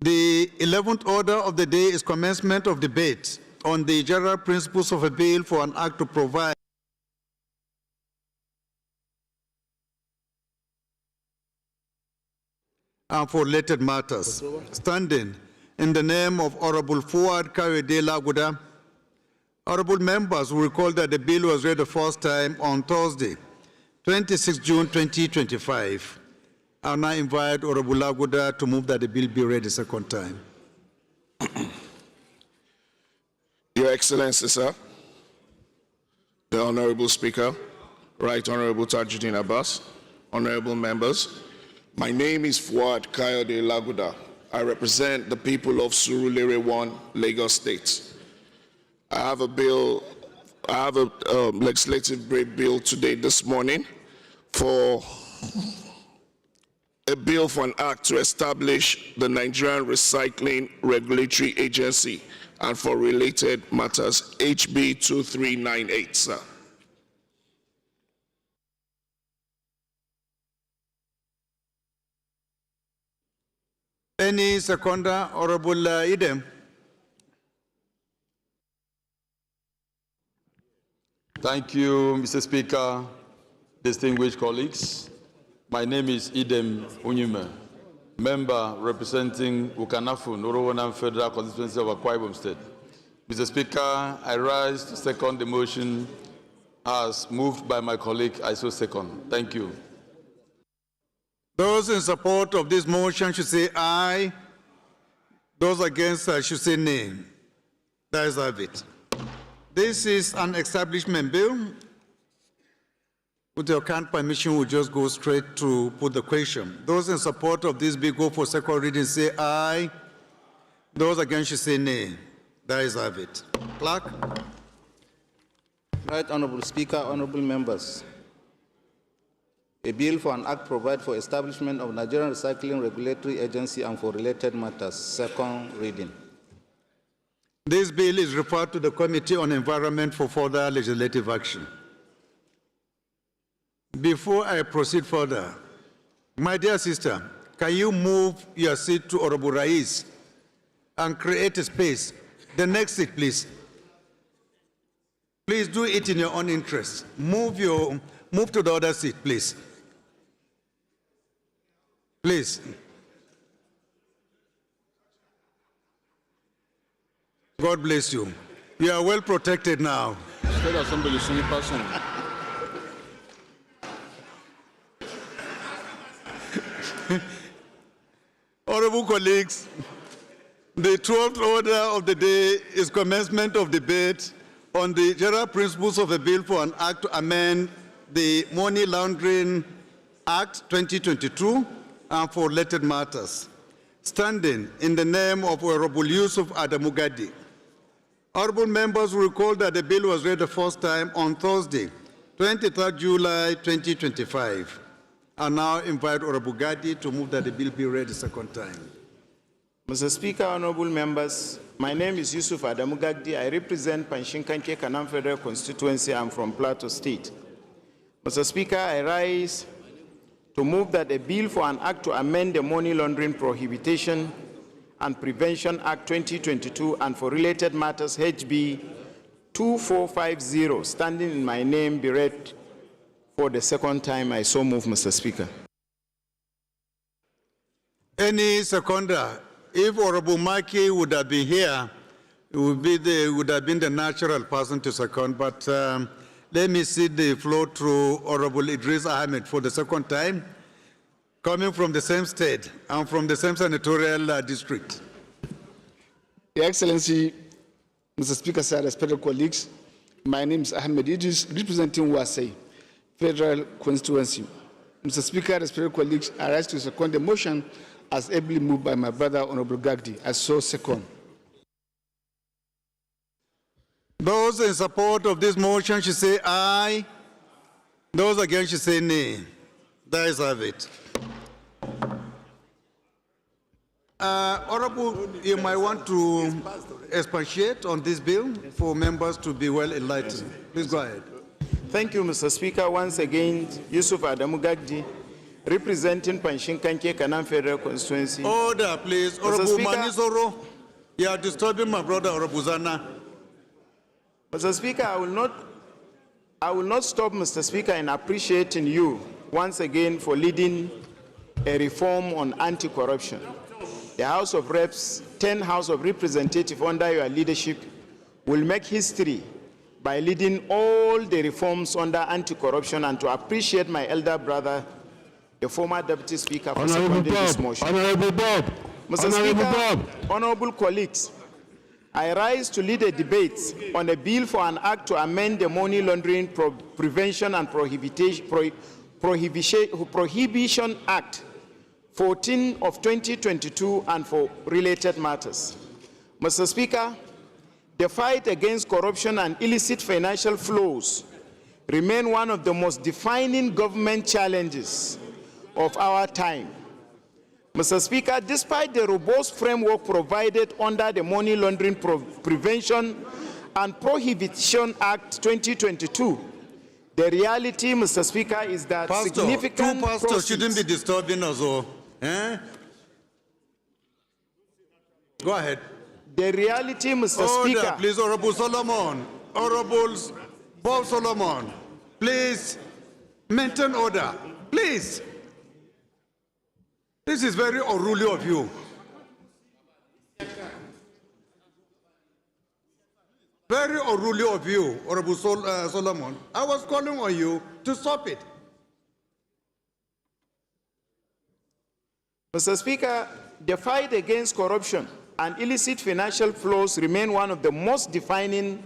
The 11th order of the day is commencement of debate on the general principles of a bill for an act to provide and for related matters. Standing in the name of Honorable Fuad Kayode Laguda, honorable members will recall that the bill was read the first time on Thursday, 26 June 2025. I now invite Honorable Laguda to move that the bill be read the second time. Your Excellency, sir, the Honorable Speaker, Right Honorable Tajuddin Abbas, honorable members, my name is Fuad Kayode Laguda. I represent the people of Surulere 1, Lagos State. I have a legislative bill today, this morning, for a bill for an act to establish the Nigerian Recycling Regulatory Agency and for related matters, HB 2398, sir. Any seconder, Honorable Idem? Thank you, Mr. Speaker, distinguished colleagues. My name is Idem Unyume, member representing Ukanafu, Norowana Federal Constituency of Akwa Ibom State. Mr. Speaker, I rise to second the motion as moved by my colleague. I so second. Thank you. Those in support of this motion should say aye. Those against should say nay. That is have it. This is an establishment bill. With your kind permission, we'll just go straight to put the question. Those in support of this bill go for second reading, say aye. Those against should say nay. That is have it. Clerk. Right Honorable Speaker, honorable members. A bill for an act provide for establishment of Nigerian Recycling Regulatory Agency and for related matters. Second reading. This bill is referred to the Committee on Environment for further legislative action. Before I proceed further, my dear sister, can you move your seat to Honorable Rais and create a space? The next seat, please. Please do it in your own interest. Move to the other seat, please. Please. God bless you. You are well protected now. Honorable colleagues, the 12th order of the day is commencement of debate on the general principles of a bill for an act to amend the Money Laundering Act 2022 and for related matters. Standing in the name of Honorable Yusuf Adamugadi. Honorable members will recall that the bill was read the first time on Thursday, 23rd July 2025. I now invite Honorable Gadi to move that the bill be read the second time. Mr. Speaker, honorable members, my name is Yusuf Adamugadi. I represent Panshinkanke Kanam Federal Constituency. I'm from Plateau State. Mr. Speaker, I rise to move that a bill for an act to amend the Money Laundering Prohibition and Prevention Act 2022 and for related matters, HB 2450, standing in my name, be read for the second time. I so move, Mr. Speaker. Any seconder? If Honorable Maki would have been here, it would have been the natural person to second, but let me cede the floor to Honorable Idris Ahmed for the second time, coming from the same state and from the same senatorial district. Your Excellency, Mr. Speaker, sir, respected colleagues, my name is Ahmed Idris, representing Wasai Federal Constituency. Mr. Speaker, respected colleagues, I rise to second the motion as ably moved by my brother, Honorable Gagdi. I so second. Those in support of this motion should say aye. Those against should say nay. That is have it. Honorable, you might want to expatiate on this bill for members to be well enlightened. Please go ahead. Thank you, Mr. Speaker. Once again, Yusuf Adamu Gagdi, representing Panshinkanke Kanam Federal Constituency. Order, please. Honorable Manisoro, you are disturbing my brother, Honorable Zana. Mr. Speaker, I will not stop, Mr. Speaker, in appreciating you once again for leading a reform on anti-corruption. The House of Reps, 10 House of Representatives under your leadership will make history by leading all the reforms under anti-corruption, and to appreciate my elder brother, the former Deputy Speaker, for seconding this motion. Honorable Bob. Mr. Speaker, honorable colleagues, I rise to lead a debate on a bill for an act to amend the Money Laundering Prevention and Prohibition Act 14 of 2022 and for related matters. Mr. Speaker, the fight against corruption and illicit financial flows remain one of the most defining government challenges of our time. Mr. Speaker, despite the robust framework provided under the Money Laundering Prevention and Prohibition Act 2022, the reality, Mr. Speaker, is that significant two pastors shouldn't be disturbing us all. Eh? Go ahead. The reality, Mr. Order, Speaker. please, Honorable Solomon. Honorable Bob Solomon, please maintain order. Please. This is very unruly of you. Very unruly of you, Honorable Solomon. I was calling on you to stop it. Mr. Speaker, the fight against corruption and illicit financial flows remain one of the most defining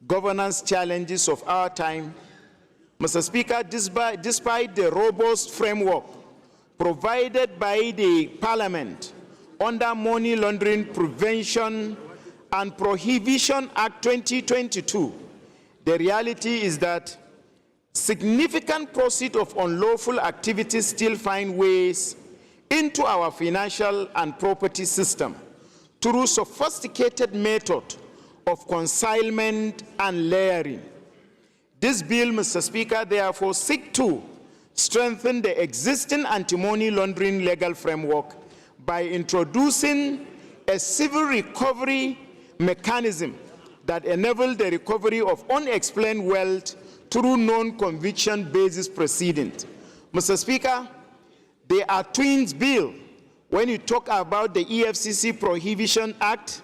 governance challenges of our time. Mr. Speaker, despite the robust framework provided by the Parliament under Money Laundering Prevention and Prohibition Act 2022, the reality is that significant proceeds of unlawful activities still find ways into our financial and property system through sophisticated method of concealment and layering. This bill, Mr. Speaker, therefore seeks to strengthen the existing anti-money laundering legal framework by introducing a civil recovery mechanism that enables the recovery of unexplained wealth through non-conviction basis proceedings. Mr. Speaker, they are twins bill. When you talk about the EFCC Prohibition Act,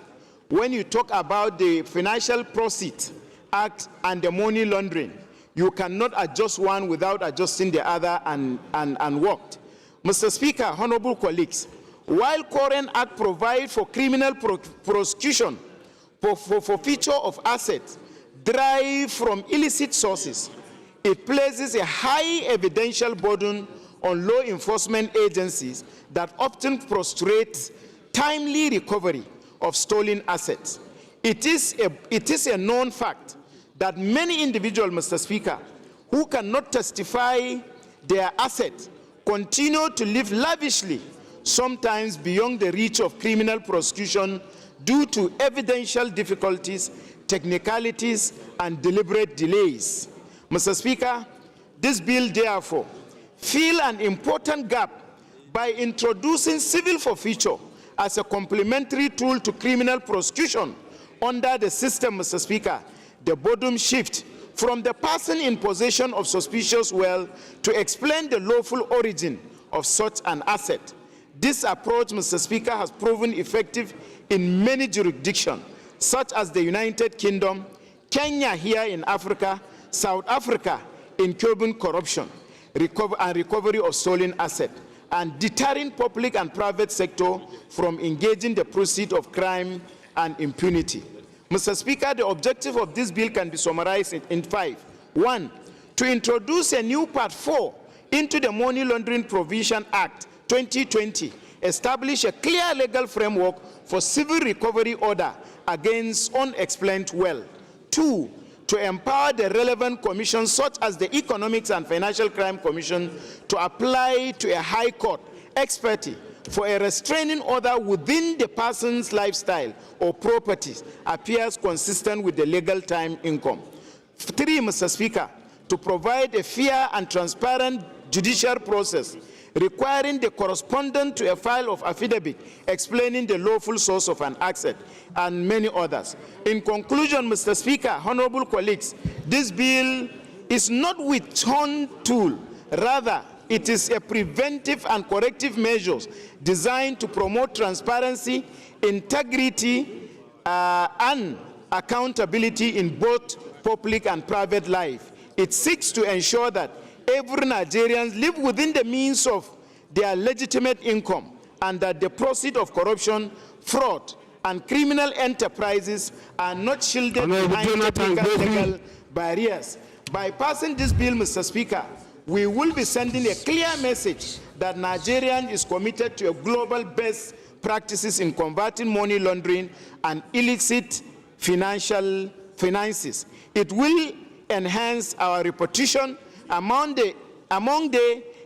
when you talk about the Financial Proceeds Act and the money laundering, you cannot adjust one without adjusting the other and work. Mr. Speaker, honorable colleagues, while current act provides for criminal prosecution for forfeiture of assets derived from illicit sources, it places a high evidential burden on law enforcement agencies that often frustrate timely recovery of stolen assets. It is a known fact that many individuals, Mr. Speaker, who cannot testify their assets continue to live lavishly, sometimes beyond the reach of criminal prosecution due to evidential difficulties, technicalities, and deliberate delays. Mr. Speaker, this bill therefore fills an important gap by introducing civil forfeiture as a complementary tool to criminal prosecution under the system, Mr. Speaker. The burden shift from the person in possession of suspicious wealth to explain the lawful origin of such an asset. This approach, Mr. Speaker, has proven effective in many jurisdictions, such as the United Kingdom, Kenya here in Africa, South Africa in curbing corruption, recovery of stolen assets, and deterring public and private sector from engaging the pursuit of crime and impunity. Mr. Speaker, the objective of this bill can be summarized in 5. 1, to introduce a new Part 4 into the Money Laundering Provision Act 2020, establish a clear legal framework for civil recovery order against unexplained wealth. 2, to empower the relevant commissions such as the Economics and Financial Crime Commission to apply to a high court expertise for a restraining order within the person's lifestyle or properties appears consistent with the legal time income. 3, Mr. Speaker, to provide a fair and transparent judicial process requiring the correspondent to a file of affidavit explaining the lawful source of an asset, and many others. In conclusion, Mr. Speaker, honorable colleagues, this bill is not with one tool, rather it is a preventive and corrective measures designed to promote transparency, integrity, and accountability in both public and private life. It seeks to ensure that every Nigerian live within the means of their legitimate income and that the proceeds of corruption, fraud, and criminal enterprises are not shielded behind legal barriers. By passing this bill, Mr. Speaker, we will be sending a clear message that Nigeria is committed to a global best practices in combating money laundering and illicit finances. It will enhance our reputation among the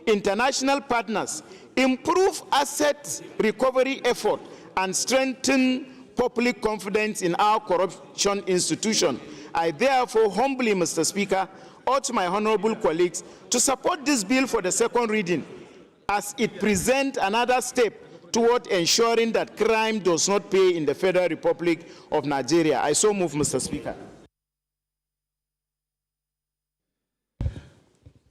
international partners, improve asset recovery effort, and strengthen public confidence in our corruption institution. I therefore humbly, Mr. Speaker, urge my honorable colleagues to support this bill for the second reading, as it presents another step toward ensuring that crime does not pay in the Federal Republic of Nigeria. I so move, Mr. Speaker.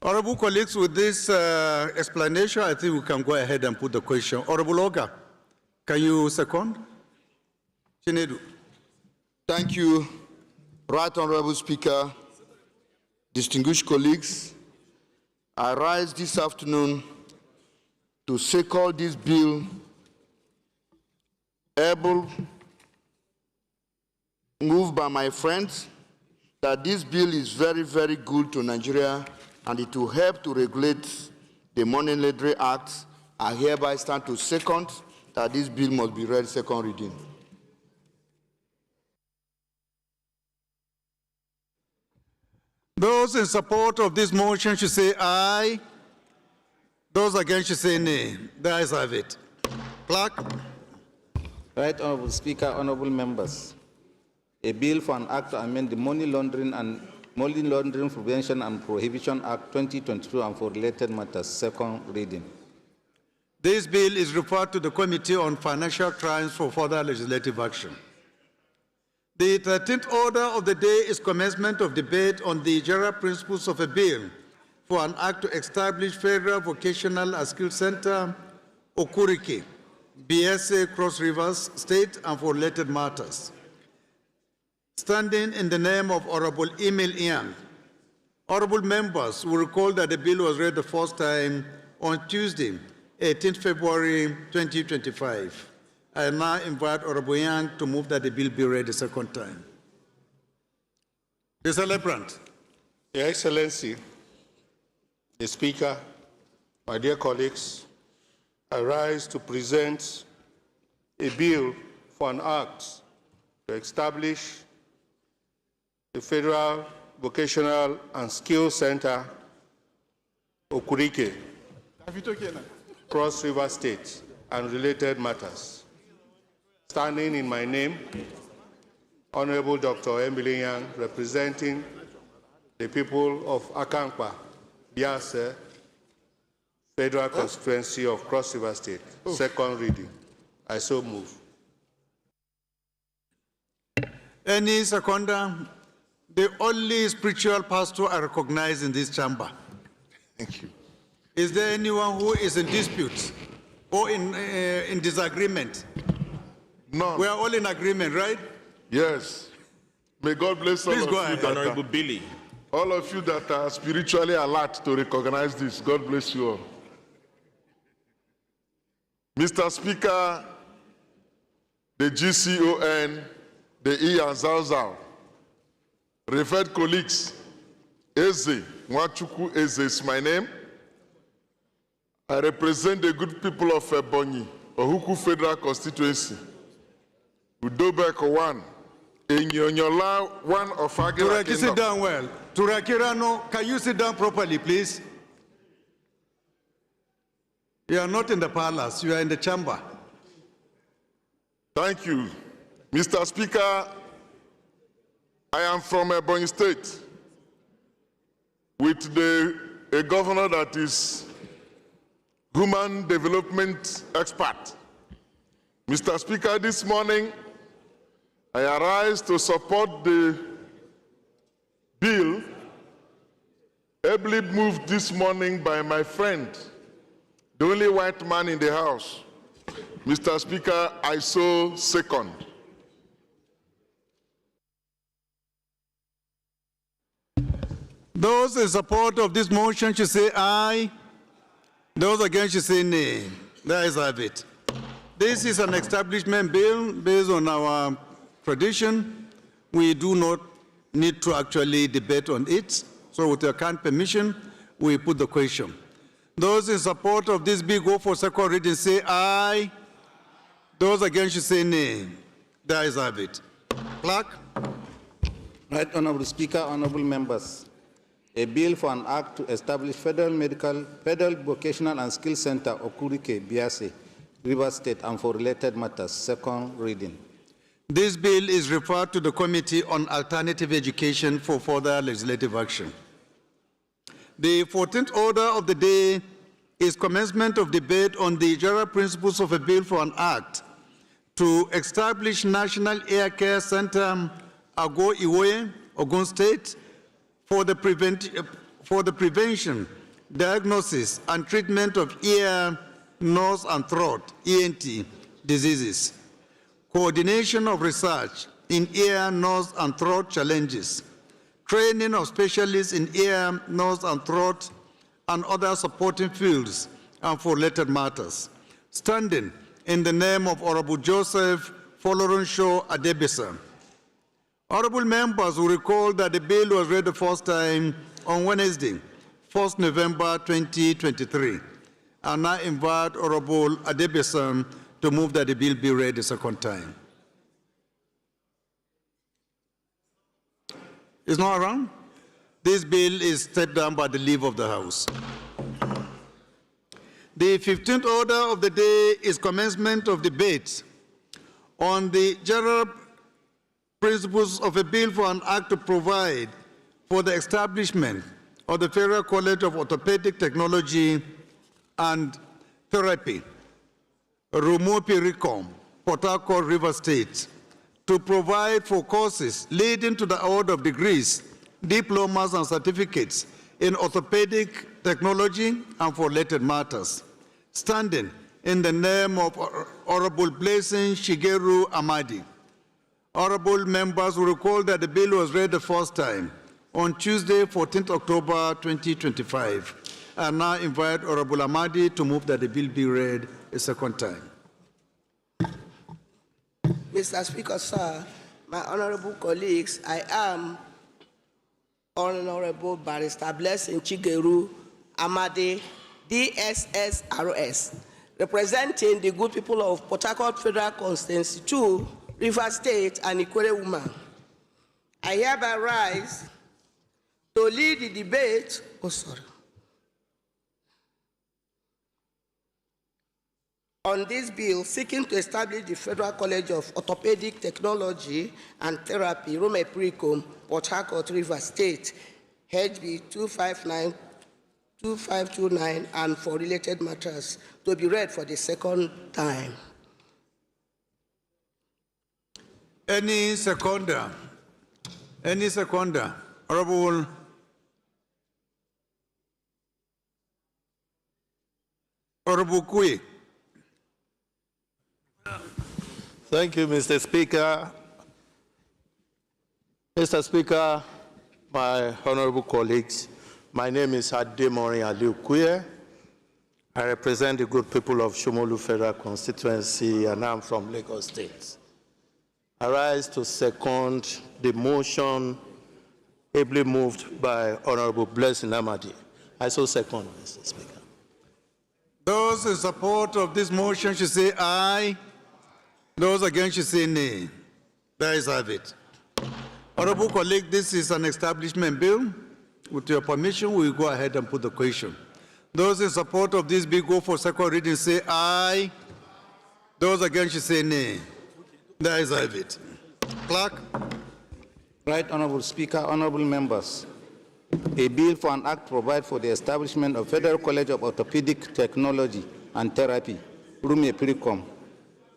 Honorable colleagues, with this explanation, I think we can go ahead and put the question. Honorable Oga, can you second? Chinedu. Thank you, Right Honorable Speaker, distinguished colleagues. I rise this afternoon to second this bill, moved by my friends, that this bill is very, very good to Nigeria and it will help to regulate the Money Laundering Act. I hereby stand to second that this bill must be read second reading. Those in support of this motion should say aye. Those against should say nay. The ayes have it. Clerk. Right Honorable Speaker, honorable members. A bill for an act to amend the Money Laundering Prevention and Prohibition Act 2022 and for related matters, second reading. This bill is referred to the Committee on Financial Crimes for further legislative action. The 13th order of the day is commencement of debate on the general principles of a bill for an act to establish Federal Vocational and Skill Center, Okurike, BSA, Cross Rivers State, and for related matters. Standing in the name of Honorable Emil Ian, honorable members will recall that the bill was read the first time on Tuesday, 18th February 2025. I now invite Honorable Yang to move that the bill be read a second time. Mr. Lebrand. Your Excellency, the Speaker, my dear colleagues, I rise to present a bill for an act to establish the Federal Vocational and Skill Center, Okurike, Cross River State, and related matters. Standing in my name, Honorable Dr. Emily Yang, representing the people of Akankpa, Biase, Federal Constituency of Cross River State. Second reading. I so move. Any seconder? The only spiritual pastor I recognize in this chamber. Thank you. Is there anyone who is in dispute or in disagreement? None. We are all in agreement, right? Yes. May God bless all Please of go you. ahead. Honorable Billy. All of you that are spiritually alert to recognize this. God bless you all. Mr. Speaker, the GCON, the E and Zauzau, referred colleagues, Eze, Mwachuku Eze is my name. I represent the good people of Ebonyi, Ohuku Federal Constituency. Udobeko 1, Enyonyola 1 of Agila Turaki, Kingdom. sit down well. Turakirano, can you sit down properly, please? You are not in the palace, you are in the chamber. Thank you. Mr. Speaker, I am from Ebonyi State with a governor that is human development expert. Mr. Speaker, this morning, I arise to support the bill, a ably moved this morning by my friend, the only white man in the House. Mr. Speaker, I so second. Those in support of this motion should say aye. Those against should say nay. There is have it. This is an establishment bill based on our tradition. We do not need to actually debate on it. So with your kind permission, we put the question. Those in support of this bill go for second reading say aye. Those against should say nay. There is have it. Clerk. Right, Honorable Speaker, honorable members. A bill for an act to establish Federal Vocational and Skill Center, Okurike, Biase, River State, and for related matters. Second reading. This bill is referred to the Committee on Alternative Education for further legislative action. The 14th order of the day is commencement of debate on the general principles of a bill for an act to establish National Ear Care Center, Ago Iwoye, Ogun State, for the prevention, diagnosis, and treatment of ear, nose, and throat, ENT, diseases, coordination of research in ear, nose, and throat challenges, training of specialists in ear, nose, and throat, and other supporting fields, and for related matters. Standing in the name of Honorable Joseph Folorenshaw Adebisa. Honorable members will recall that the bill was read the first time on Wednesday, 1st November 2023. I now invite Honorable Adebisa to move that the bill be read the second time. Is not around? This bill is stepped down by the leave of the House. The 15th order of the day is commencement of debate on the general principles of a bill for an act to provide for the establishment of the Federal College of Orthopedic Technology and Therapy, Rumuopi-Ricom, Port Harcourt, River State, to provide for courses leading to the award of degrees, diplomas, and certificates in orthopedic technology and for related matters. Standing in the name of Honorable Blessing Shigeru Amadi. Honorable members will recall that the bill was read the first time on Tuesday, 14th October 2025. I now invite Honorable Amadi to move that the bill be read a second time. Mr. Speaker, sir, my honorable colleagues, I am Honorable Barrister Blessing Chigeru Amadi, DSSRS, representing the good people of Port Harcourt Federal Constituency 2, River State, and Ikwere Woman. I hereby rise to lead the debate. On this bill seeking to establish the Federal College of Orthopedic Technology and Therapy, Rumuopi-Ricom, Port Harcourt, River State, HB 259-2529, and for related matters, to be read for the second time. Any seconder? Any seconder? Honorable Kui. Thank you, Mr. Speaker. Mr. Speaker, my honorable colleagues, my name is Ademori Aliukuye. I represent the good people of Shomolu Federal Constituency, and I'm from Lagos State. I rise to second the motion ably moved by Honorable Blessing Amadi. I so second, Mr. Speaker. Those in support of this motion should say aye. Those against should say nay. There is have it. Honorable colleague, this is an establishment bill. With your permission, we will go ahead and put the question. Those in support of this bill go for second reading say aye. Those against should say nay. There is have it. Clerk. Right, Honorable Speaker, honorable members. A bill for an act to provide for the establishment of Federal College of Orthopedic Technology and Therapy, Rumuopi-Ricom,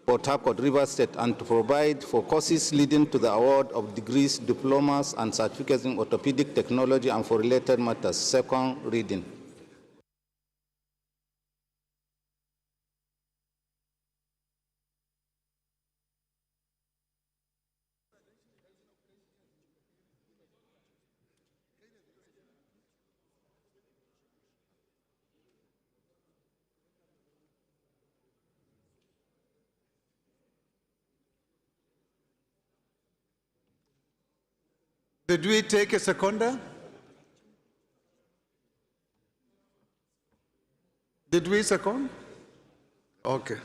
Port Harcourt, River State, and to provide for courses leading to the award of degrees, diplomas, and certificates in orthopedic technology and for related matters. Second reading. Did we take a seconder? Did we second? Okay.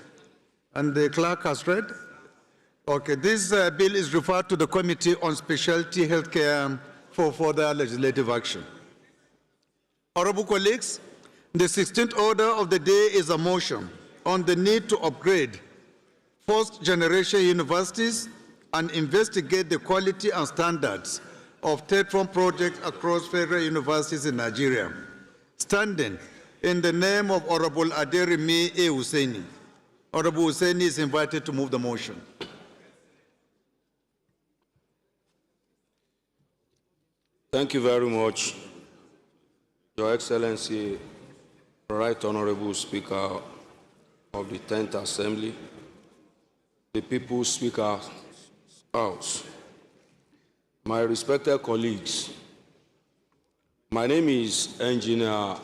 And the clerk has read? Okay, this bill is referred to the Committee on Specialty Healthcare for further legislative action. Honorable colleagues, the 16th order of the day is a motion on the need to upgrade first-generation universities and investigate the quality and standards of third-form projects across federal universities in Nigeria. Standing in the name of Honorable Aderimi A. Hussaini. Honorable Hussaini is invited to move the motion. Thank you very much, Your Excellency, Right Honorable Speaker of the 10th Assembly, the People's Speaker House, my respected colleagues. My name is Engineer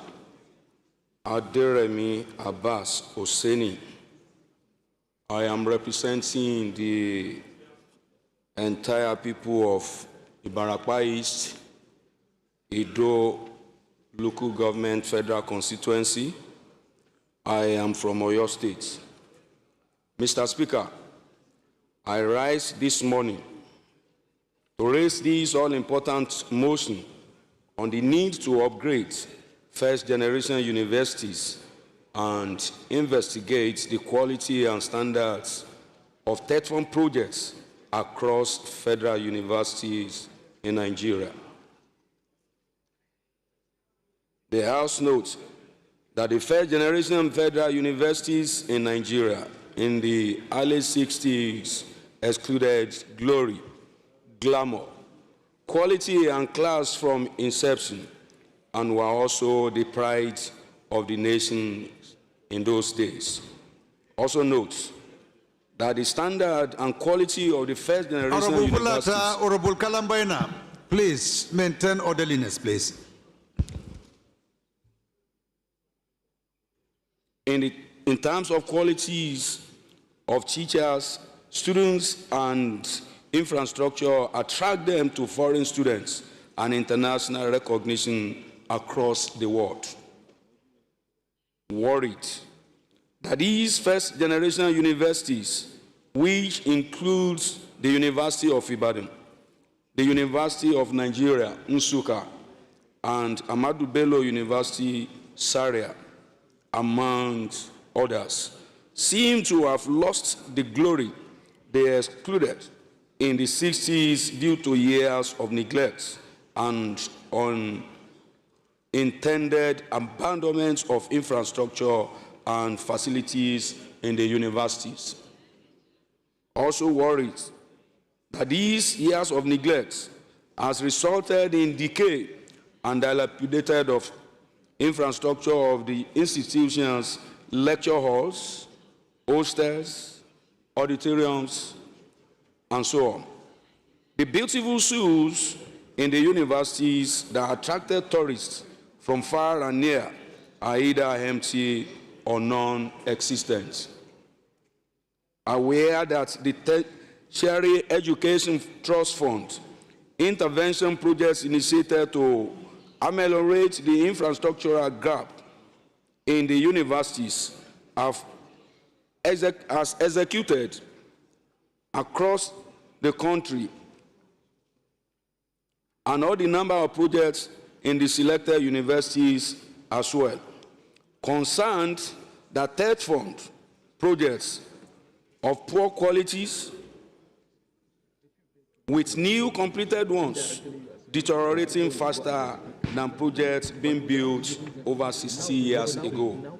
Aderemi Abbas Hussaini. I am representing the entire people of Ibarapa East, Edo Local Government Federal Constituency. I am from Oyo State. Mr. Speaker, I rise this morning to raise this all-important motion on the need to upgrade first-generation universities and investigate the quality and standards of third-form projects across federal universities in Nigeria. The House notes that the first-generation federal universities in Nigeria in the early 60s excluded glory, glamour, quality, and class from inception, and were also the pride of the nation in those days. Also notes that the standard and quality of the first generation universities... Honorable Kalambaina, please maintain orderliness, please. In terms of qualities of teachers, students, and infrastructure, attract them to foreign students and international recognition across the world. Worried that these first-generation universities, which includes the University of Ibadan, the University of Nigeria, Nsukka, and Ahmadu Bello University, Zaria, among others, seem to have lost the glory they excluded in the 60s due to years of neglect and unintended abandonment of infrastructure and facilities in the universities. Also worried that these years of neglect has resulted in decay and dilapidated of infrastructure of the institutions, lecture halls, hostels, auditoriums, and so on. The beautiful schools in the universities that attracted tourists from far and near are either empty or non-existent. Aware that the Tertiary Education Trust Fund intervention projects initiated to ameliorate the infrastructural gap in the universities has executed across the country, and all the number of projects in the selected universities as well. Concerned that third fund projects of poor qualities with new completed ones deteriorating faster than projects being built over 60 years ago.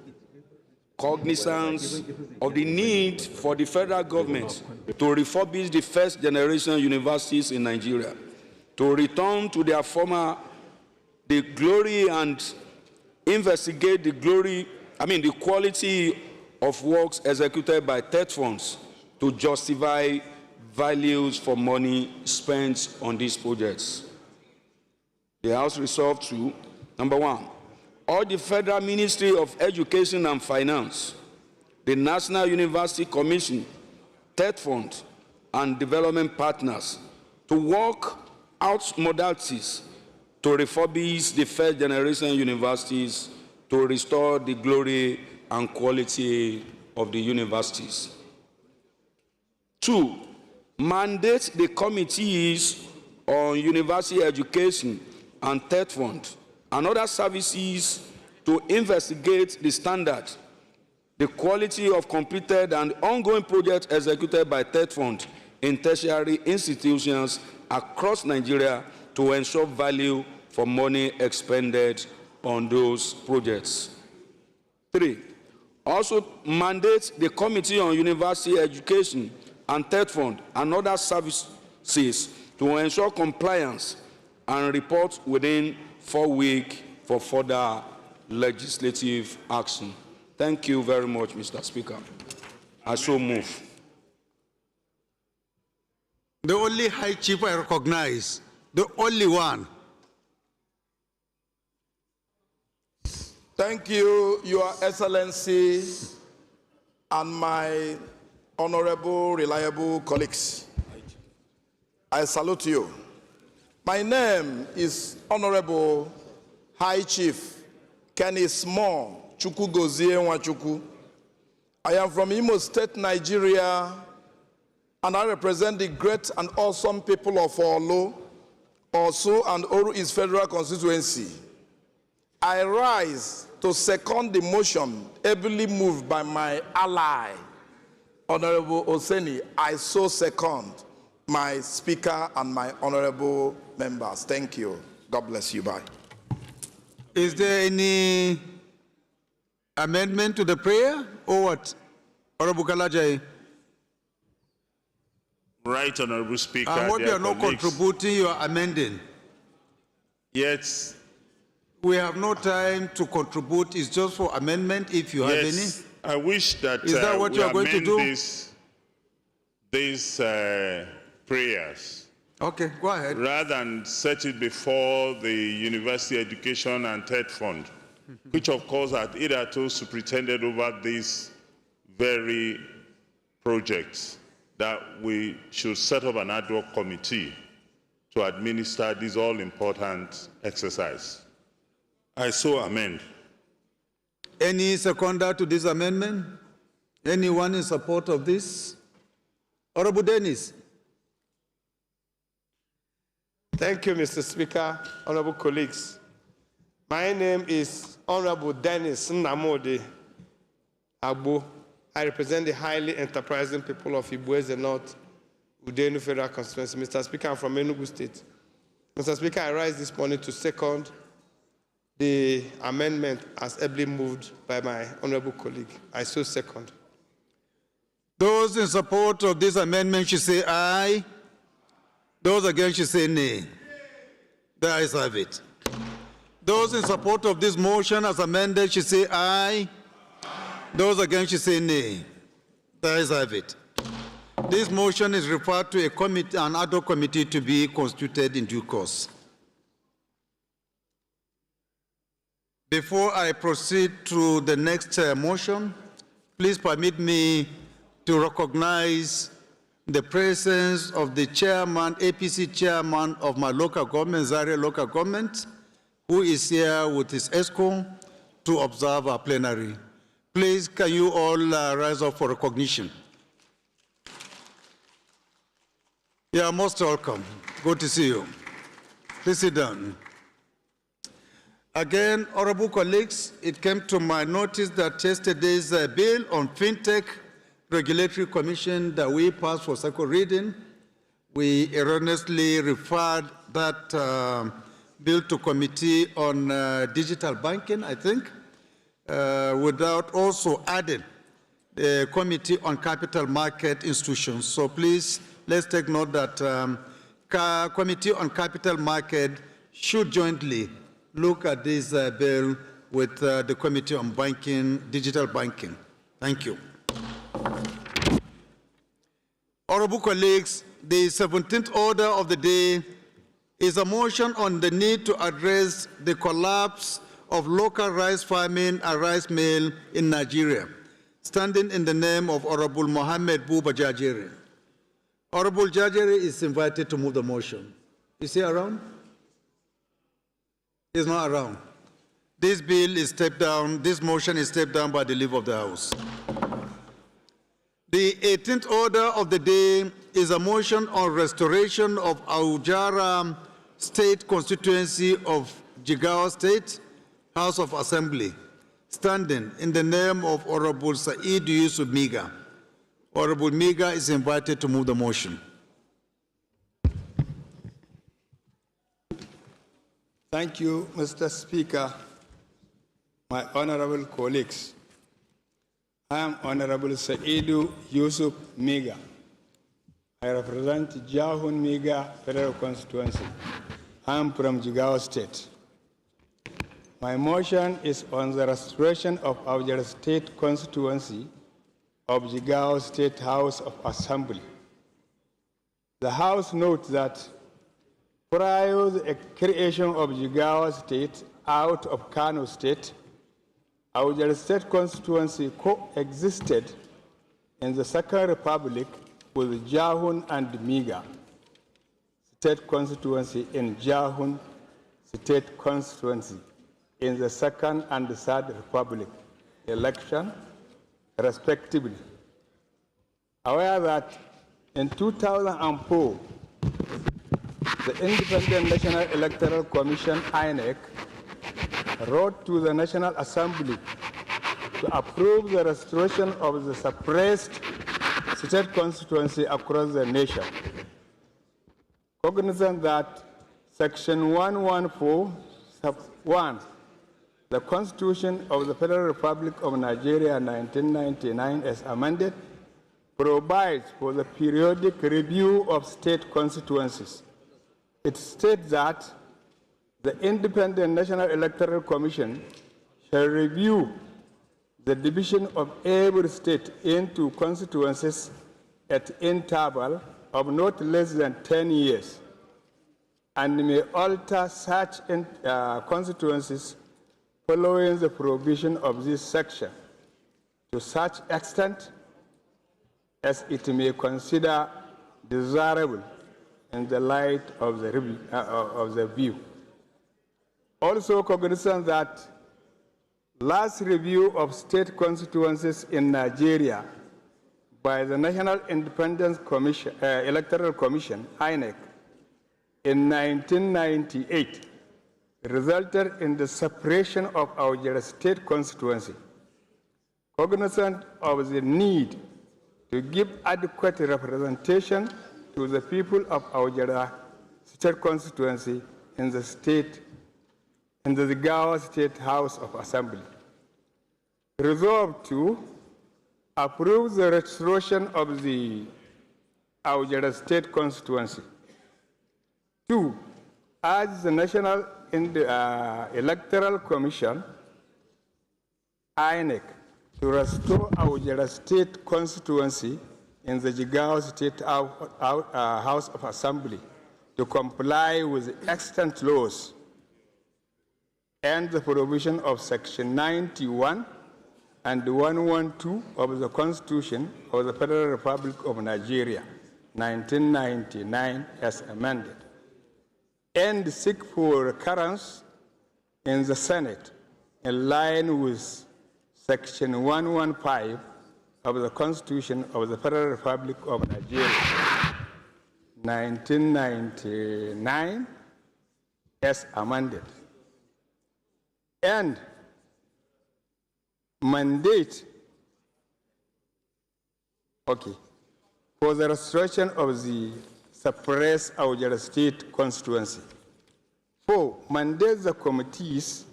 cognizance of the need for the federal government to refurbish the first generation universities in Nigeria, to return to their former glory and investigate the quality of works executed by third funds to justify values for money spent on these projects. The House resolved to, number one, all the Federal Ministry of Education and Finance, the National University Commission, Third Fund, and development partners to work out modalities to refurbish the first generation universities to restore the glory and quality of the universities. Two, mandate the committees on university education and Third Fund and other services to investigate the standard, the quality of completed and ongoing projects executed by Third Fund in tertiary institutions across Nigeria to ensure value for money expended on those projects. Three, also mandate the Committee on University Education and Third Fund and other services to ensure compliance and report within 4 weeks for further legislative action. Thank you very much, Mr. Speaker. I so move. The only High Chief I recognize, the only one. Thank you, Your Excellency, and my honorable, reliable colleagues. I salute you. My name is Honorable High Chief Kenny Small Chukwugozie Nwachukwu. I am from Imo State, Nigeria, and I represent the great and awesome people of Olo, Osu, and Oru East Federal Constituency. I rise to second the motion ably moved by my ally, Honorable Oseni. I so second my speaker and my honorable members. Thank you. God bless you. Bye. Is there any amendment to the prayer or what? Honorable Kalajai. Right, Honorable Speaker. And what you are not contributing, you are amending. Yes. We have no time to contribute. It's just for amendment if you have any. I wish that, is that what you are going to do? These prayers. Okay, go ahead. Rather than set it before the University Education and Third Fund, which of course had hitherto superintended over these very projects, that we should set up an ad hoc committee to administer this all-important exercise. I so amend. Any seconder to this amendment? Anyone in support of this? Honorable Dennis. Thank you, Mr. Speaker, honorable colleagues. My name is Honorable Dennis Nnamdi Agbo. I represent the highly enterprising people of Ibueze North, Udenu Federal Constituency. Mr. Speaker, I'm from Enugu State. Mr. Speaker, I rise this morning to second the amendment as ably moved by my honorable colleague. I so second. Those in support of this amendment should say aye. Those against should say nay. The ayes have it. Those in support of this motion as amended should say aye. Those against should say nay. The ayes have it. This motion is referred to a committee, an ad hoc committee to be constituted in due course. Before I proceed to the next motion, please permit me to recognize the presence of the chairman, APC chairman of my local government, Zaria local government, who is here with his ESCO to observe our plenary. Please, can you all rise up for recognition? You are most welcome. Good to see you. Please sit down. Again, honorable colleagues, it came to my notice that yesterday's bill on FinTech Regulatory Commission that we passed for second reading, we erroneously referred that bill to Committee on Digital Banking, I think. without also adding the Committee on Capital Market Institutions. So please, let's take note that Committee on Capital Market should jointly look at this bill with the Committee on Banking, Digital Banking. Thank you. Honorable colleagues, the 17th order of the day is a motion on the need to address the collapse of local rice farming and rice mill in Nigeria, standing in the name of Honorable Mohammed Buba Jajiri. Honorable Jajiri is invited to move the motion. Is he around? He's not around. This bill is stepped down, this motion is stepped down by the leave of the House. The 18th order of the day is a motion on restoration of Aujara State Constituency of Jigawa State, House of Assembly, standing in the name of Honorable Said Yusuf Miga. Honorable Miga is invited to move the motion. Thank you, Mr. Speaker, my honorable colleagues. I am Honorable Saidu Yusuf Miga. I represent Jahun Miga Federal Constituency. I am from Jigawa State. My motion is on the restoration of our state constituency of Jigawa State House of Assembly. The House notes that prior to the creation of Jigawa State out of Kano State, our state constituency coexisted in the Second Republic with Jahun and Miga state constituency in Jahun state constituency in the Second and the Third Republic election, respectively. Aware that in 2004, the Independent National Electoral Commission, INEC, wrote to the National Assembly to approve the restoration of the suppressed state constituency across the nation. Cognizant that Section 114, Sub 1, the Constitution of the Federal Republic of Nigeria 1999 as amended, provides for the periodic review of state constituencies. It states that the Independent National Electoral Commission shall review the division of every state into constituencies at interval of not less than 10 years, and may alter such constituencies following the provision of this section to such extent as it may consider desirable in the light of the view. Also cognizant that last review of state constituencies in Nigeria by the National Independence Commission, Electoral Commission, INEC, in 1998 resulted in the separation of our state constituency. Cognizant of the need to give adequate representation to the people of our state constituency in the Jigawa State House of Assembly. Resolved to approve the restoration of the our state constituency. 2, urge the National Electoral Commission, INEC, to restore our state constituency in the Jigawa State House of Assembly to comply with the extant laws and the provision of Section 91 and 112 of the Constitution of the Federal Republic of Nigeria, 1999, as amended, and seek for recurrence in the Senate in line with Section 115 of the Constitution of the Federal Republic of Nigeria, 1999, as amended, and mandate, for the restoration of the suppressed our state constituency. 4, mandate the committees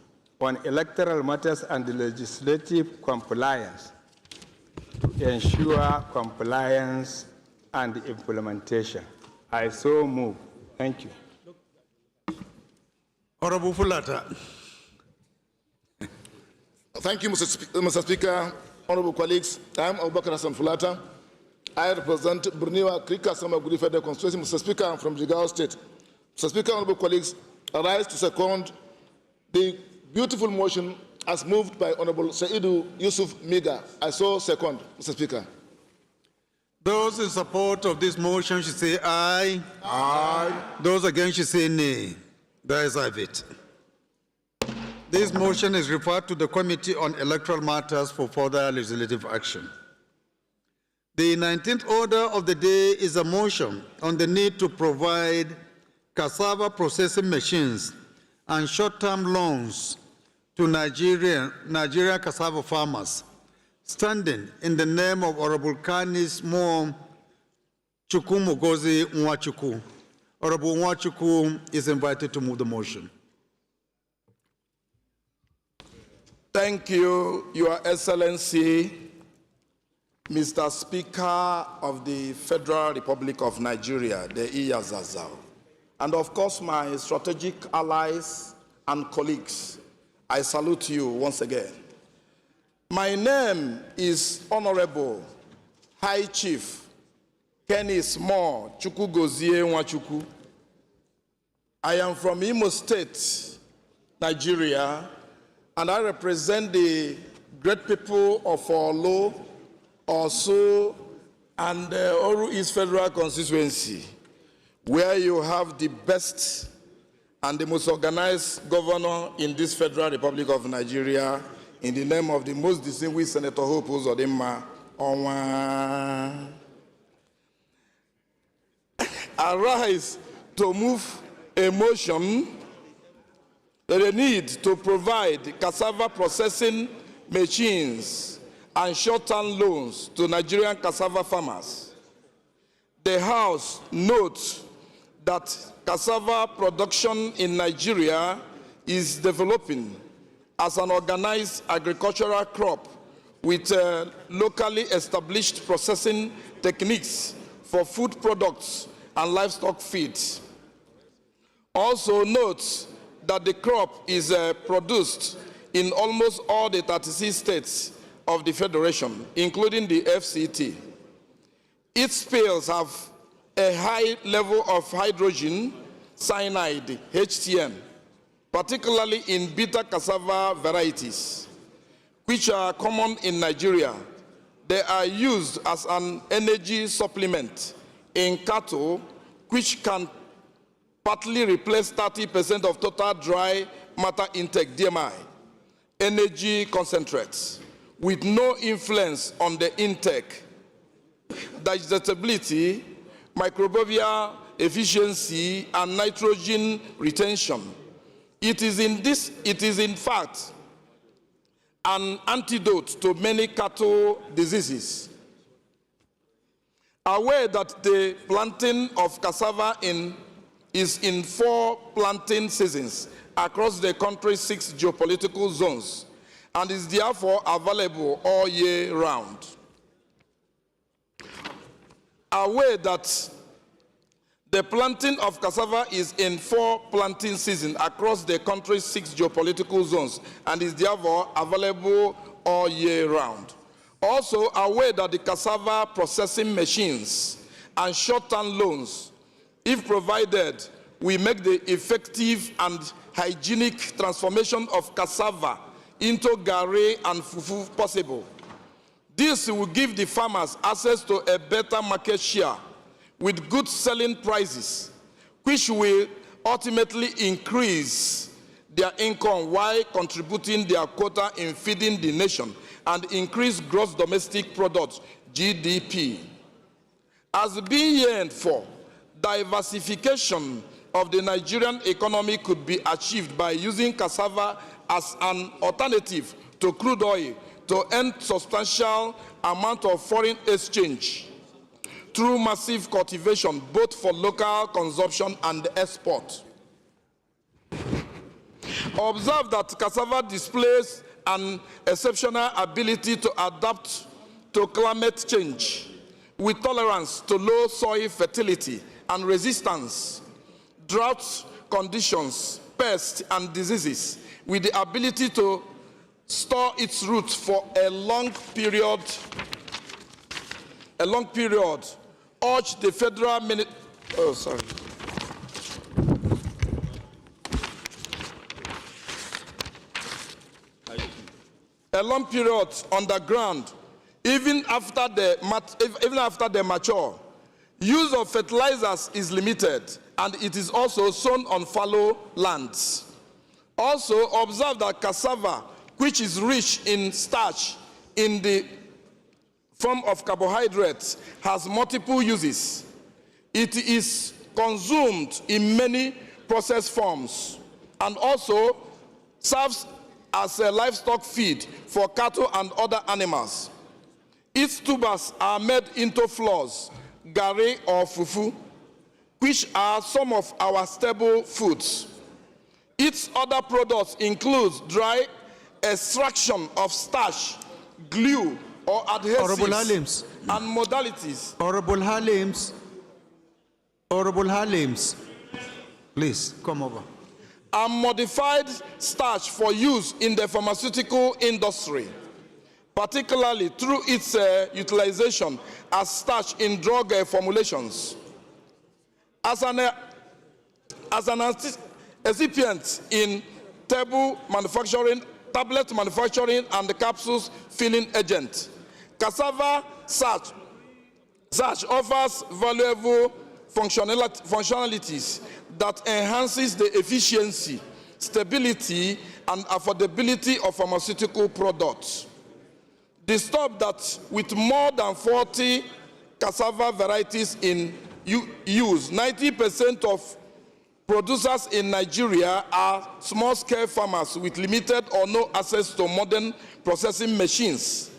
on electoral matters and legislative compliance to ensure compliance and implementation. I so move. Thank you. Honorable Fulata. Thank you, Mr. Speaker. Honorable colleagues, I am Abubakar Hassan Fulata. I represent Burniwa Krika Samaguri Federal Constituency. Mr. Speaker, I'm from Jigawa State. Mr. Speaker, honorable colleagues, I rise to second the beautiful motion as moved by Honorable Saidu Yusuf Miga. I so second, Mr. Speaker. Those in support of this motion should say aye. Aye. Those against should say nay. The ayes have it. This motion is referred to the Committee on Electoral Matters for further legislative action. The 19th order of the day is a motion on the need to provide cassava processing machines and short-term loans to Nigerian cassava farmers, standing in the name of Honorable Kanis Mo Chukumugozi Nwachukwu. Honorable Nwachukwu is invited to move the motion. Thank you, Your Excellency, Mr. Speaker of the Federal Republic of Nigeria, the Iyazazao, and of course my strategic allies and colleagues. I salute you once again. My name is Honorable High Chief Kenny Small Chukwugozie Nwachukwu. I am from Imo State, Nigeria, and I represent the great people of Orlo, Osu, and Oru East Federal Constituency, where you have the best and the most organized governor in this Federal Republic of Nigeria, in the name of the most distinguished Senator Hope Uzodimma Onwa. I rise to move a motion the need to provide cassava processing machines and short-term loans to Nigerian cassava farmers. The House notes that cassava production in Nigeria is developing as an organized agricultural crop with locally established processing techniques for food products and livestock feeds. Also notes that the crop is produced in almost all the 36 states of the Federation, including the FCT. Its peels have a high level of hydrogen cyanide, HCN, particularly in bitter cassava varieties, which are common in Nigeria. They are used as an energy supplement in cattle, which can partly replace 30% of total dry matter intake, DMI, energy concentrates, with no influence on the intake, digestibility, microbial efficiency, and nitrogen retention. It is in fact an antidote to many cattle diseases. Aware that the planting of cassava is in 4 planting seasons across the country's 6 geopolitical zones and is therefore available all year round. Aware that the planting of cassava is in 4 planting seasons across the country's 6 geopolitical zones and is therefore available all year round. Also aware that the cassava processing machines and short-term loans, if provided, will make the effective and hygienic transformation of cassava into gari and fufu possible. This will give the farmers access to a better market share with good selling prices, which will ultimately increase their income while contributing their quota in feeding the nation and increase gross domestic product, GDP. As being yearned for, diversification of the Nigerian economy could be achieved by using cassava as an alternative to crude oil to earn substantial amount of foreign exchange through massive cultivation, both for local consumption and export. Observe that cassava displays an exceptional ability to adapt to climate change with tolerance to low soil fertility and resistance, drought conditions, pests, and diseases, with the ability to store its roots for a long period. Urge the federal a long period underground, even after they mature. Use of fertilizers is limited, and it is also sown on fallow lands. Also, observe that cassava, which is rich in starch in the form of carbohydrates, has multiple uses. It is consumed in many processed forms and also serves as a livestock feed for cattle and other animals. Its tubers are made into flours, gari or fufu, which are some of our staple foods. Its other products include dry extraction of starch, glue, or adhesives, and modalities. Honorable Halims, please come over. And modified starch for use in the pharmaceutical industry, particularly through its utilization as starch in drug formulations. As an excipient in tablet manufacturing and capsules filling agent, cassava starch offers valuable functionalities that enhances the efficiency, stability, and affordability of pharmaceutical products. Disturbed that with more than 40 cassava varieties in use, 90% of producers in Nigeria are small-scale farmers with limited or no access to modern processing machines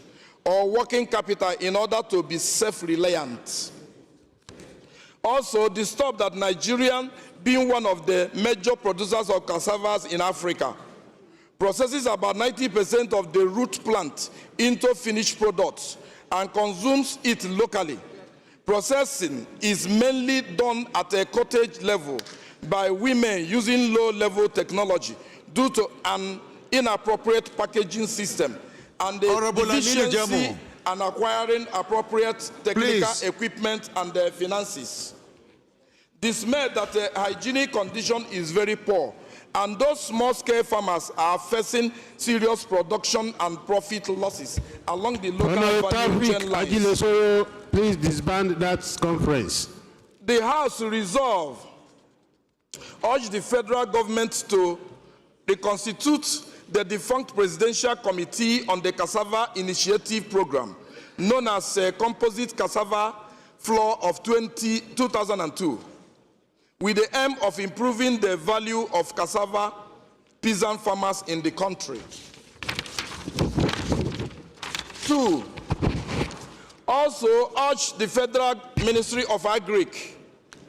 or working capital in order to be self-reliant. Also, disturbed that Nigeria, being one of the major producers of cassavas in Africa, processes about 90% of the root plant into finished products and consumes it locally. Processing is mainly done at a cottage level by women using low-level technology due to an inappropriate packaging system and the deficiency and acquiring appropriate technical equipment and finances. Dismay that the hygienic condition is very poor, and those small-scale farmers are facing serious production and profit losses along the local value chain lines. Please disband that conference. The House resolve urge the federal government to reconstitute the defunct Presidential Committee on the Cassava Initiative Program, known as Composite Cassava Flour of 2002, with the aim of improving the value of cassava peasant farmers in the country. 2, also urge the Federal Ministry of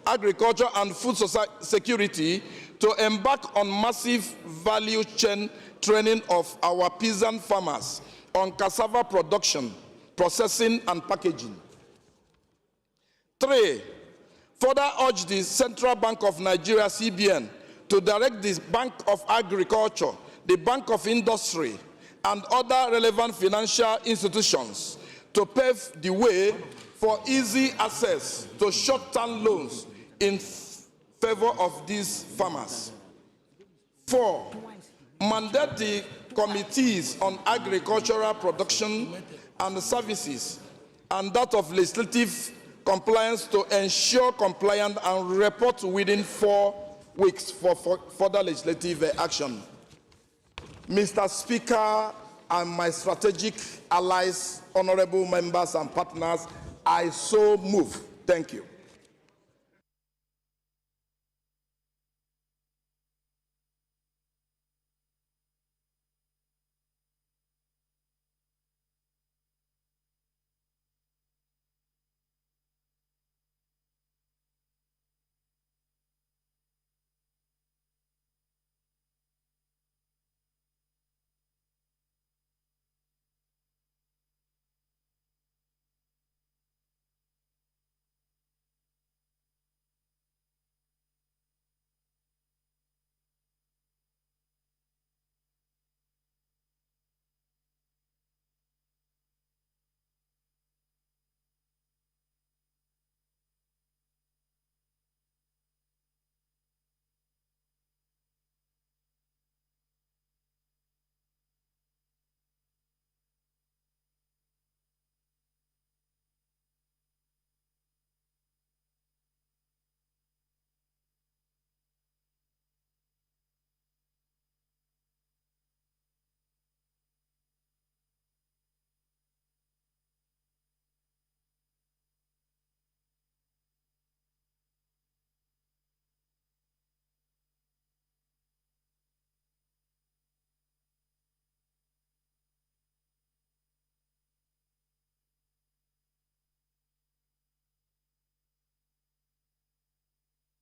Agriculture and Food Security to embark on massive value chain training of our peasant farmers on cassava production, processing, and packaging. 3, further urge the Central Bank of Nigeria, CBN, to direct the Bank of Agriculture, the Bank of Industry, and other relevant financial institutions to pave the way for easy access to short-term loans in favor of these farmers. 4, mandate the committees on agricultural production and services and that of legislative compliance to ensure compliance and report within 4 weeks for further legislative action. Mr. Speaker and my strategic allies, honorable members and partners, I so move. Thank you.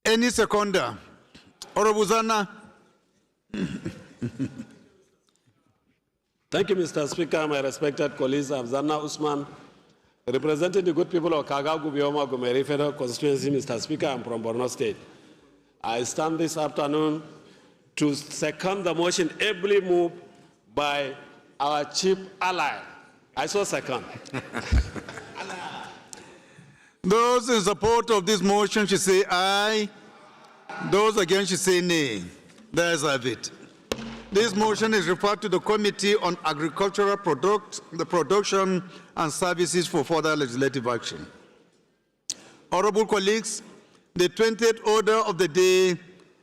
Any seconder? Honorable Zana. Thank you, Mr. Speaker. My respected colleagues, I'm Zanna Usman, representing the good people of Kagagu Bioma Gomeri Federal Constituency. Mr. Speaker, I'm from Borno State. I stand this afternoon to second the motion ably moved by our chief ally. I saw second. Those in support of this motion should say aye. Those against should say nay. There's have it. This motion is referred to the Committee on Agricultural the Production and Services for further legislative action. Honorable colleagues, the 20th order of the day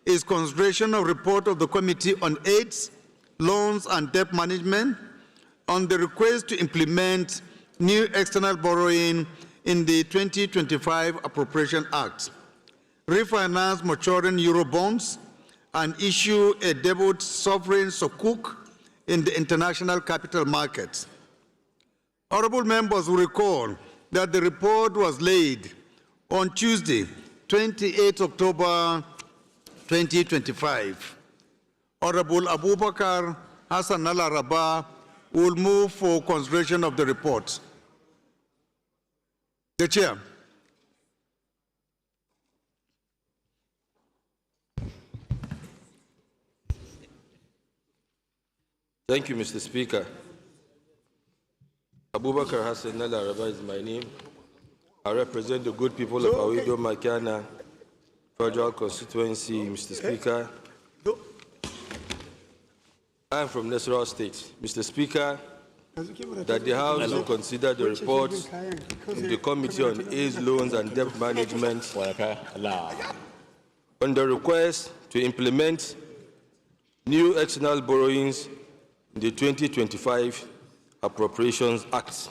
is consideration of report of the Committee on AIDS, Loans and Debt Management on the request to implement new external borrowing in the 2025 Appropriation Act, refinance maturing Euro bonds, and issue a debut sovereign sukuk in the international capital markets. Honorable members will recall that the report was laid on Tuesday, 28 October 2025. Honorable Abubakar Hassan Al-Araba will move for consideration of the report. The Chair. Thank you, Mr. Speaker. Abubakar Hassan Al-Araba is my name. I represent the good people of Awido Makana Federal Constituency, Mr. Speaker. I am from Nasarawa State. Mr. Speaker, that the House will consider the report of the Committee on AIDS, Loans and Debt Management on the request to implement new external borrowings in the 2025 Appropriations Act,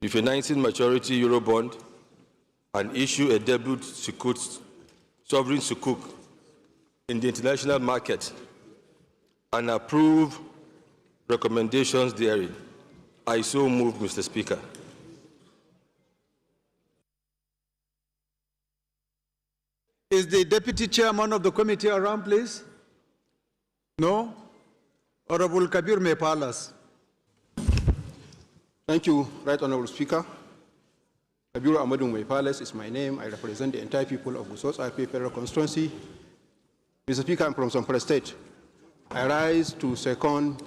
refinancing maturity Eurobond, and issue a debut sovereign sukuk in the international market, and approve recommendations therein. I so move, Mr. Speaker. Is the Deputy Chairman of the committee around, please? No? Honorable Kabir Mepalas. Thank you, Right Honorable Speaker. Kabir Amadou Mepalas is my name. I represent the entire people of Gusau's IP Federal Constituency. Mr. Speaker, I'm from Zamfara State. I rise to second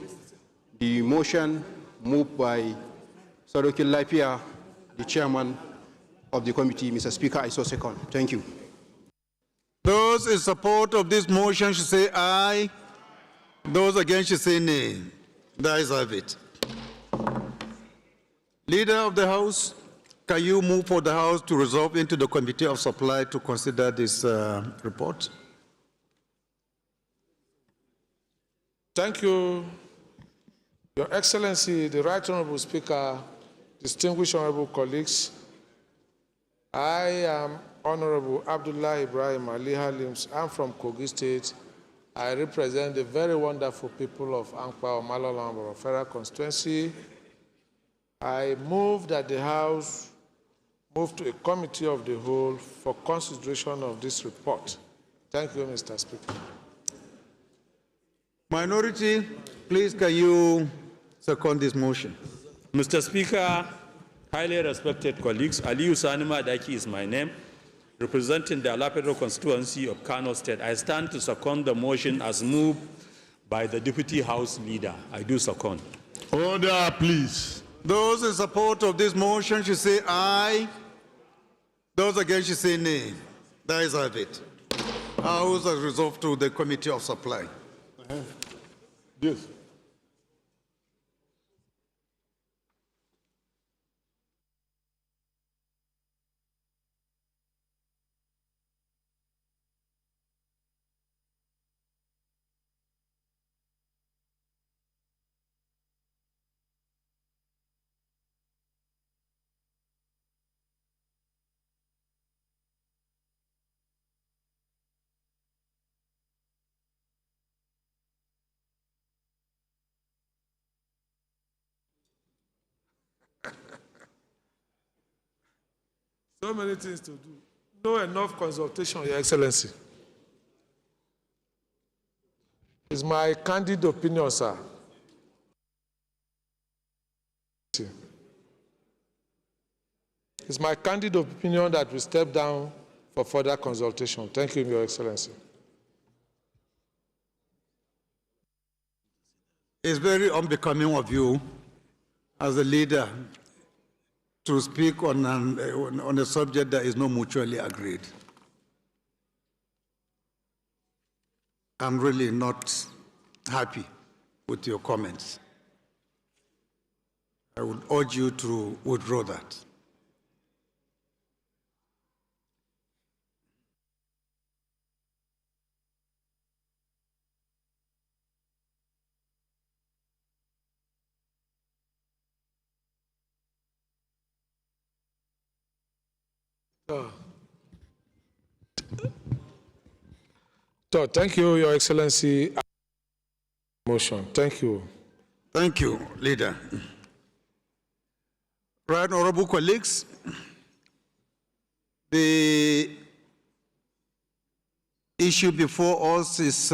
the motion moved by Sadokil Laipia, the chairman of the committee. Mr. Speaker, I so second. Thank you. Those in support of this motion should say aye. Those against should say nay. The ayes have it. Leader of the House, can you move for the House to resolve into the Committee of Supply to consider this report? Thank you, Your Excellency, the Right Honorable Speaker, distinguished honorable colleagues. I am Honorable Abdullah Ibrahim Ali Halims. I'm from Kogi State. I represent the very wonderful people of Ankpa Omalola Federal Constituency. I move that the House move to a committee of the whole for consideration of this report. Thank you, Mr. Speaker. Minority, please can you second this motion? Mr. Speaker, highly respected colleagues, Aliyu Sanima Daki is my name. Representing the Alapedro constituency of Kano State, I stand to second the motion as moved by the Deputy House Leader. I do second. Order, please. Those in support of this motion should say aye. Those against should say nay. The ayes have it. House has resolved to the Committee of Supply. Yes. So many things to do. No enough consultation, Your Excellency. It's my candid opinion, sir. It's my candid opinion that we step down for further consultation. Thank you, Your Excellency. It's very unbecoming of you as a leader to speak on a subject that is not mutually agreed. I'm really not happy with your comments. I would urge you to withdraw that. So, thank you, Your Excellency. Motion. Thank you. Thank you, Leader. Right, honorable colleagues, the issue before us is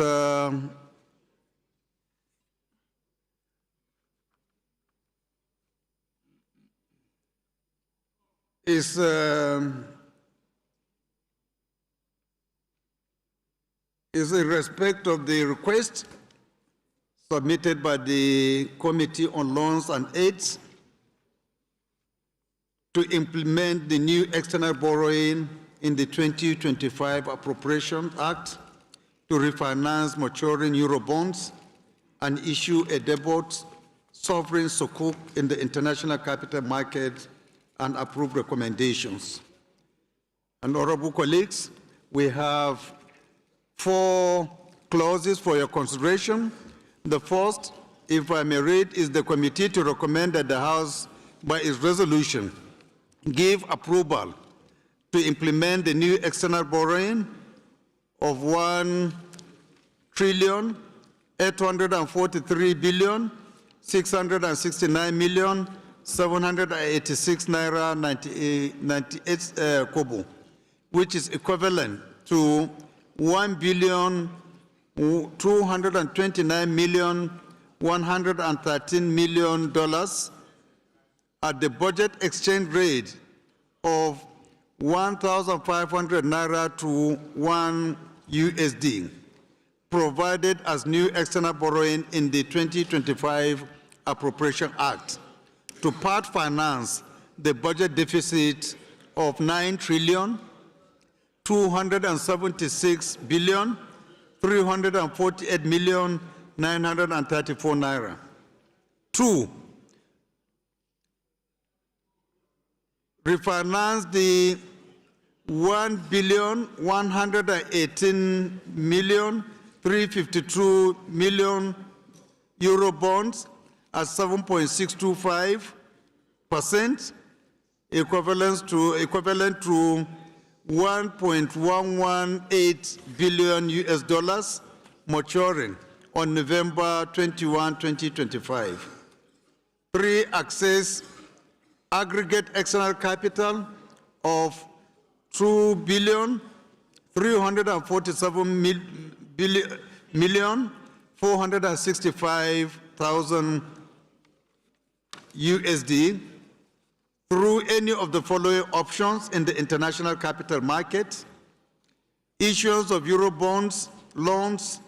in respect of the request submitted by the Committee on Loans and Aids to implement the new external borrowing in the 2025 Appropriation Act to refinance maturing Eurobonds and issue a debut sovereign sukuk in the international capital market and approve recommendations. And honorable colleagues, we have 4 clauses for your consideration. The first, if I may read, is the committee to recommend that the House, by its resolution, give approval to implement the new external borrowing of $1,843,669,786 naira 98 kobo, which is equivalent to $1,229,113,000,000 at the budget exchange rate of 1,500 naira to 1 USD, provided as new external borrowing in the 2025 Appropriation Act to part finance the budget deficit of 9,276,348,934 naira. 2, refinance the 1,118,352,000,000 euro bonds at 7.625%, equivalent to 1.118 billion US dollars, maturing on November 21, 2025. 3, access aggregate external capital of $2,347,465,000 USD through any of the following options in the international capital market: issuance of Eurobonds, loans,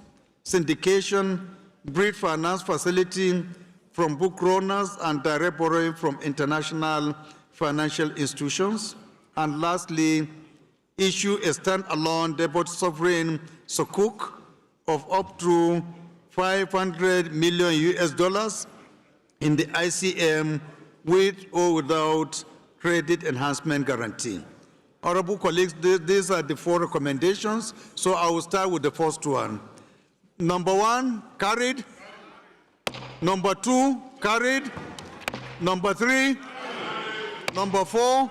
syndication, bridge finance facility from book runners, and direct borrowing from international financial institutions. And lastly, issue a stand-alone debut sovereign sukuk of up to 500 million US dollars in the ICM with or without credit enhancement guarantee. Honorable colleagues, these are the 4 recommendations, so I will start with the first one. Number 1, carried. Number 2, carried. Number 3, number 4.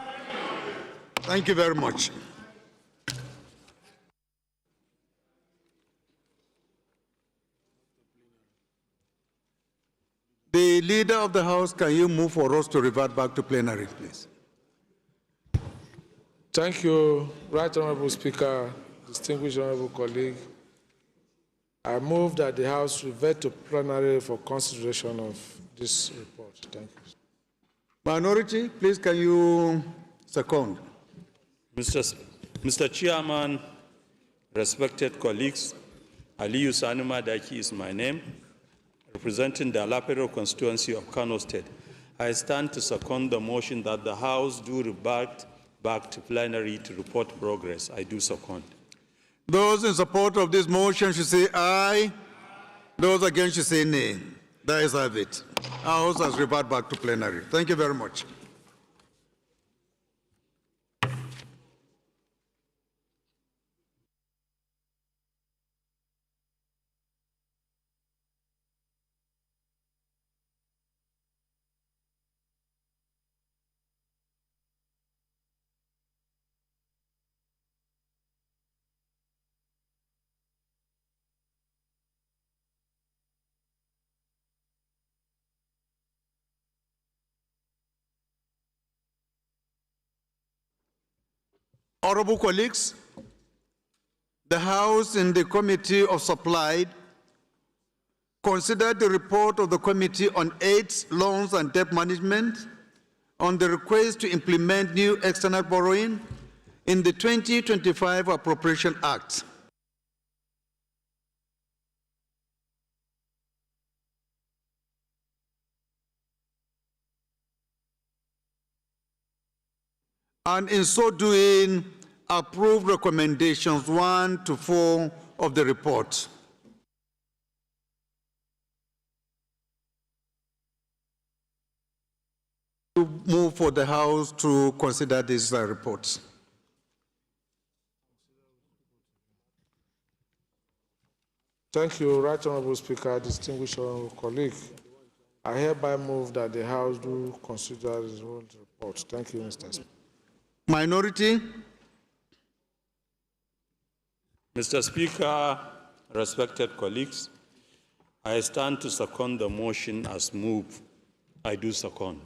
Thank you very much. The Leader of the House, can you move for us to revert back to plenary, please? Thank you, Right Honorable Speaker, distinguished honorable colleague. I move that the House revert to plenary for consideration of this report. Thank you. Minority, please can you second? Mr. Chairman, respected colleagues, Aliyu Sanuma Daki is my name, representing the Alapero constituency of Kano State. I stand to second the motion that the House do revert back to plenary to report progress. I do second. Those in support of this motion should say aye. Those against should say nay. That is have it. Our House has reverted back to plenary. Thank you very much. Honorable colleagues, the House in the Committee of Supply considered the report of the Committee on AIDS, Loans and Debt Management on the request to implement new external borrowing in the 2025 Appropriation Act. And in so doing, approve recommendations 1 to 4 of the report. To move for the House to consider these reports. Thank you, Right Honorable Speaker, distinguished honorable colleague. I hereby move that the House do consider the report. Thank you, Mr. Speaker. Minority. Mr. Speaker, respected colleagues, I stand to second the motion as moved. I do second.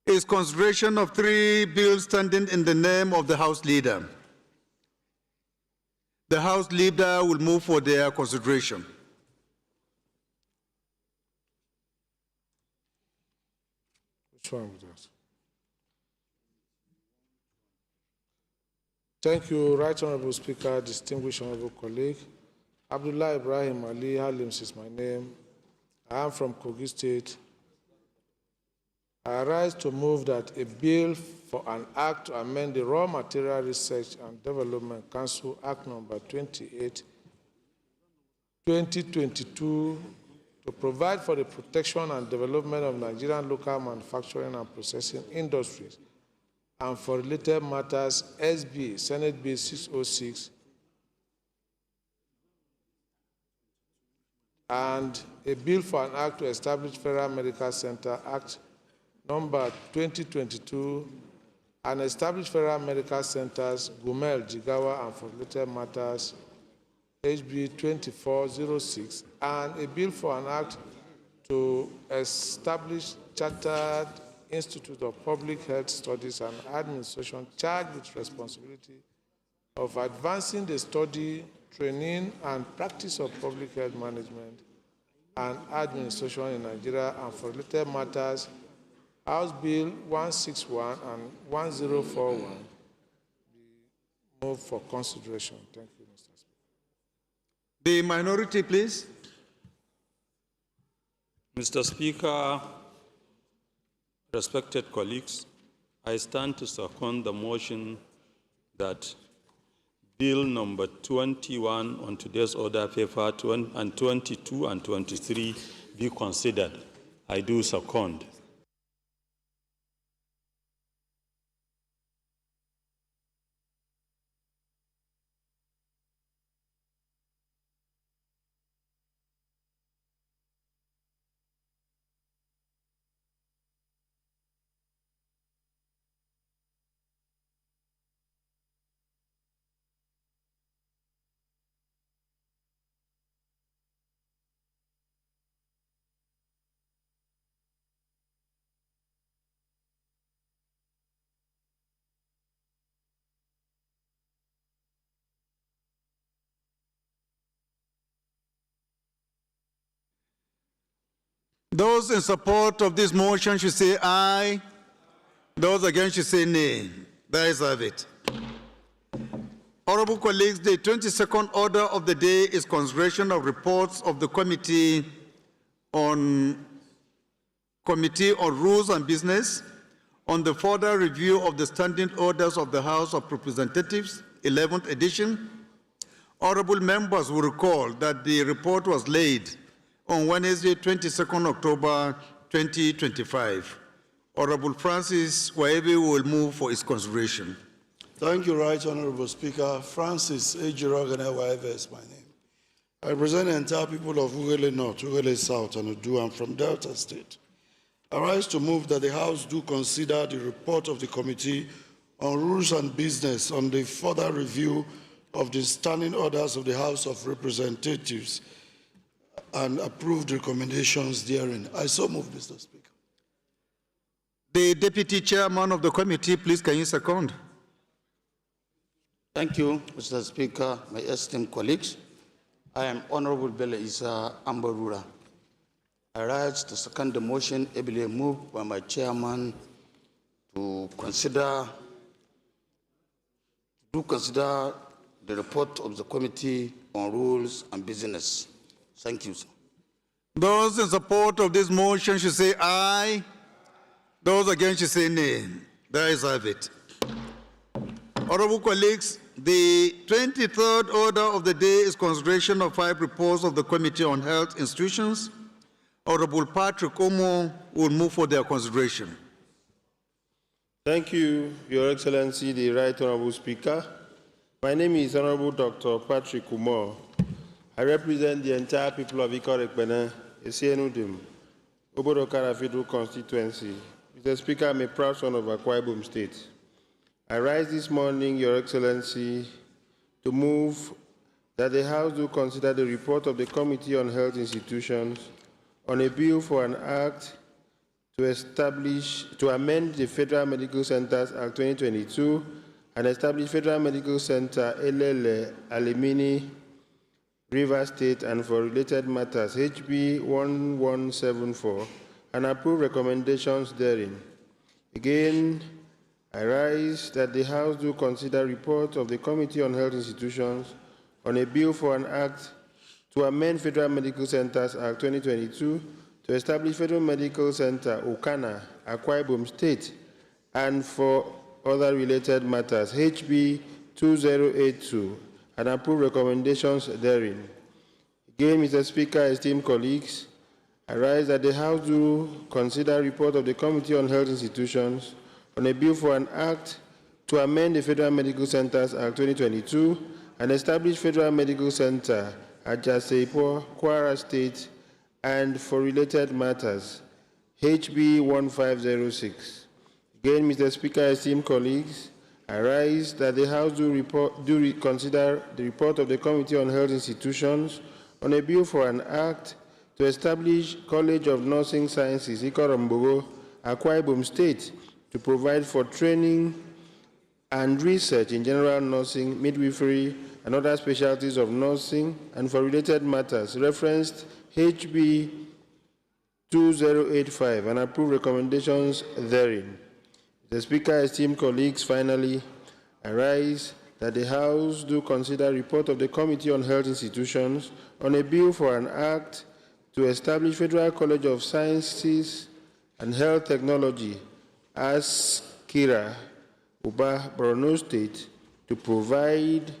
Is consideration of 3 bills standing in the name of the House Leader. The House Leader will move for their consideration. Which one was that? Thank you, Right Honorable Speaker, distinguished honorable colleague. Abdullah Ibrahim Ali Halims is my name. I am from Kogi State. I rise to move that a bill for an act to amend the Raw Material Research and Development Council Act number 28, 2022, to provide for the protection and development of Nigerian local manufacturing and processing industries and for related matters, SB, Senate Bill 606, and a bill for an act to establish Federal Medical Center Act number 2022 and establish Federal Medical Centers, Gumel, Jigawa, and for related matters, HB 2406, and a bill for an act to establish Chartered Institute of Public Health Studies and Administration charged with responsibility of advancing the study, training, and practice of public health management and administration in Nigeria and for related matters, House Bill 161 and 1041 be moved for consideration. Thank you, Mr. Speaker. The minority, please. Mr. Speaker, respected colleagues, I stand to second the motion that Bill number 21 on today's order paper and 22 and 23 be considered. I do second. Those in support of this motion should say aye. Those against should say nay. The ayes have it. Honorable colleagues, the 22nd order of the day is consideration of reports of the Committee on Rules and Business on the further review of the standing orders of the House of Representatives, 11th edition. Honorable members will recall that the report was laid on Wednesday, 22nd October 2025. Honorable Francis Waebe will move for its consideration. Thank you, Right Honorable Speaker. Francis Ejirogane Waebe is my name. I represent the entire people of Ughelli North, Ughelli South, and Udu. I'm from Delta State. I rise to move that the House do consider the report of the Committee on Rules and Business on the further review of the standing orders of the House of Representatives and approve the recommendations therein. I so move, Mr. Speaker. The Deputy Chairman of the Committee, please can you second? Thank you, Mr. Speaker, my esteemed colleagues. I am Honorable Bello Isa Ambarura. I rise to second the motion ably moved by my chairman to consider the report of the Committee on Rules and Business. Thank you, sir. Those in support of this motion should say aye. Those against should say nay. The ayes have it. Honorable colleagues, the 23rd order of the day is consideration of 5 reports of the Committee on Health Institutions. Honorable Patrick Omo will move for their consideration. Thank you, Your Excellency, the Right Honorable Speaker. My name is Honorable Dr. Patrick Umar. I represent the entire people of Ikorekpene, Esienudum, Obodokara Federal Constituency. Mr. Speaker, I'm a proud son of Akwa Ibom State. I rise this morning, Your Excellency, to move that the House do consider the report of the Committee on Health Institutions on a bill for an act to amend the Federal Medical Centers Act 2022 and establish Federal Medical Center Elele Alimini, River State, and for related matters, HB 1174, and approve recommendations therein. Again, I rise that the House do consider report of the Committee on Health Institutions on a bill for an act to amend Federal Medical Centers Act 2022 to establish Federal Medical Center Okana, Akwa Ibom State, and for other related matters, HB 2082, and approve recommendations therein. Again, Mr. Speaker, esteemed colleagues, I rise that the House do consider report of the Committee on Health Institutions on a bill for an act to amend the Federal Medical Centers Act 2022 and establish Federal Medical Center at Jaseipo, Kwara State, and for related matters, HB 1506. Again, Mr. Speaker, esteemed colleagues, I rise that the House do consider the report of the Committee on Health Institutions on a bill for an act to establish College of Nursing Sciences, Ikorombogo, Akwa Ibom State, to provide for training and research in general nursing, midwifery, and other specialties of nursing, and for related matters, referenced HB 2085, and approve recommendations therein. The Speaker, esteemed colleagues, finally, I rise that the House do consider report of the Committee on Health Institutions on a bill for an act to establish Federal College of Sciences and Health Technology as Kira, Uba, Borno State, to provide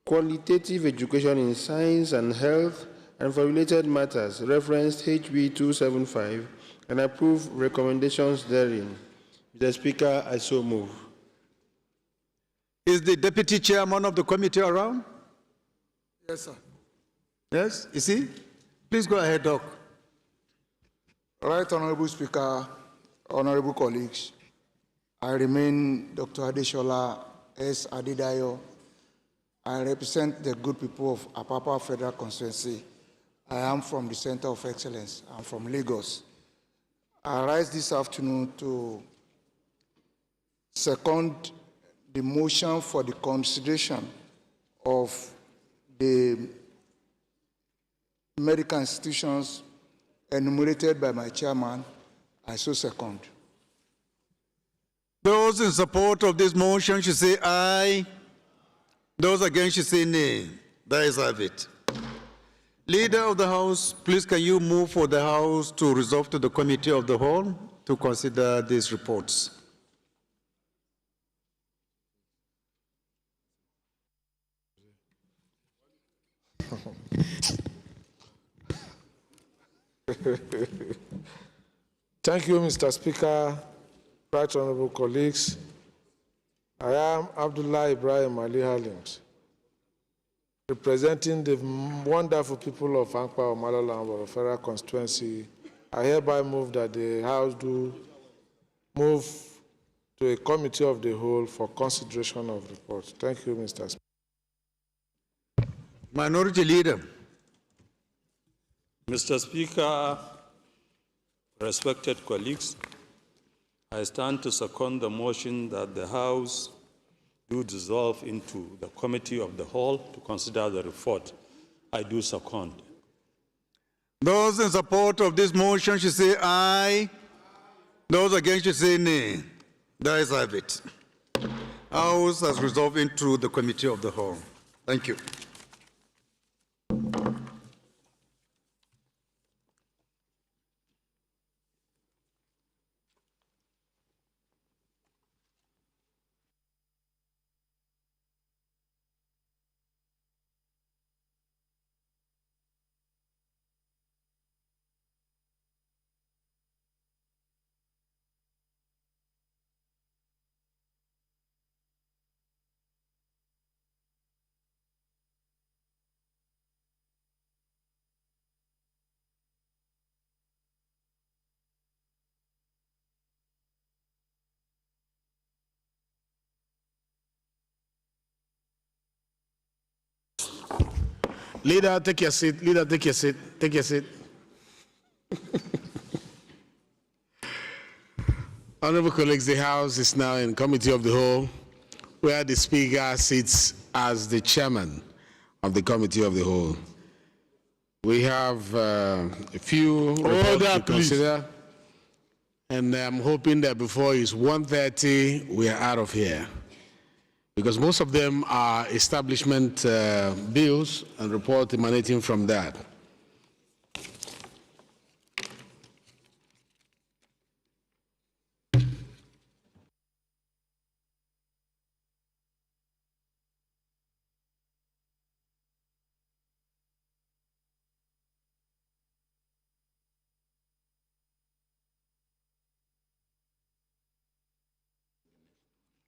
qualitative education in science and health and for related matters, referenced HB 275, and approve recommendations therein. Mr. Speaker, I so move. Is the Deputy Chairman of the Committee around? Yes, sir. Yes, is he? Please go ahead, Doc. Right Honorable Speaker, honorable colleagues, I remain Dr. Adeshola S. Adedayo. I represent the good people of Apapa Federal Constituency. I am from the Center of Excellence. I'm from Lagos. I rise this afternoon to second the motion for the consideration of the medical institutions enumerated by my chairman, I so second. Those in support of this motion should say aye. Those against should say nay. That is have it. Leader of the House, please can you move for the House to resolve to the Committee of the Whole to consider these reports? Thank you, Mr. Speaker, right honorable colleagues. I am Abdullah Ibrahim Ali Halims, representing the wonderful people of Ankpa, Malala, Federal Constituency. I hereby move that the House do move to a committee of the whole for consideration of reports. Thank you, Mr. Speaker. Minority Leader. Mr. Speaker, respected colleagues, I stand to second the motion that the House do dissolve into the Committee of the Whole to consider the report. I do second. Those in support of this motion should say aye. Those against should say nay. That is have it. House has resolved into the Committee of the Whole. Thank you. Leader, take your seat. Leader, take your seat. Take your seat. Honorable colleagues, the House is now in Committee of the Whole, where the Speaker sits as the Chairman of the Committee of the Whole. We have a few reports to consider, and I'm hoping that before it's 1:30, we are out of here, because most of them are establishment bills and reports emanating from that.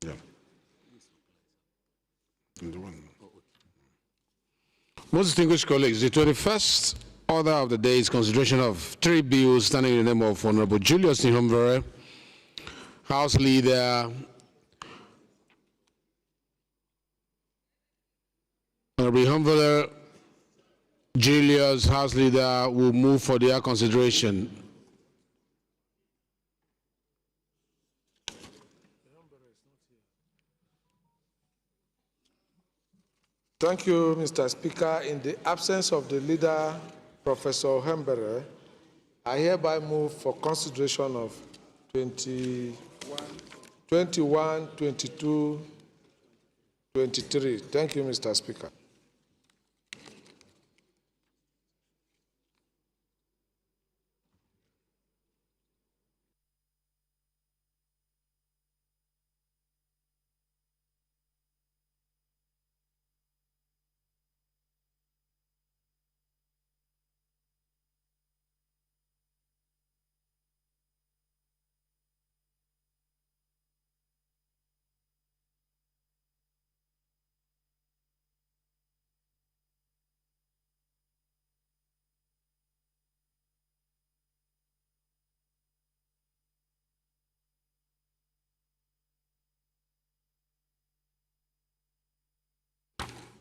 Yeah. Most distinguished colleagues, the 21st order of the day is consideration of 3 bills standing in the name of Honorable Julius Nihomvere, House Leader, Honorable Nihomvere Julius, House Leader, will move for their consideration. Thank you, Mr. Speaker. In the absence of the leader, Professor Hembere, I hereby move for consideration of 21, 22, 23. Thank you, Mr. Speaker.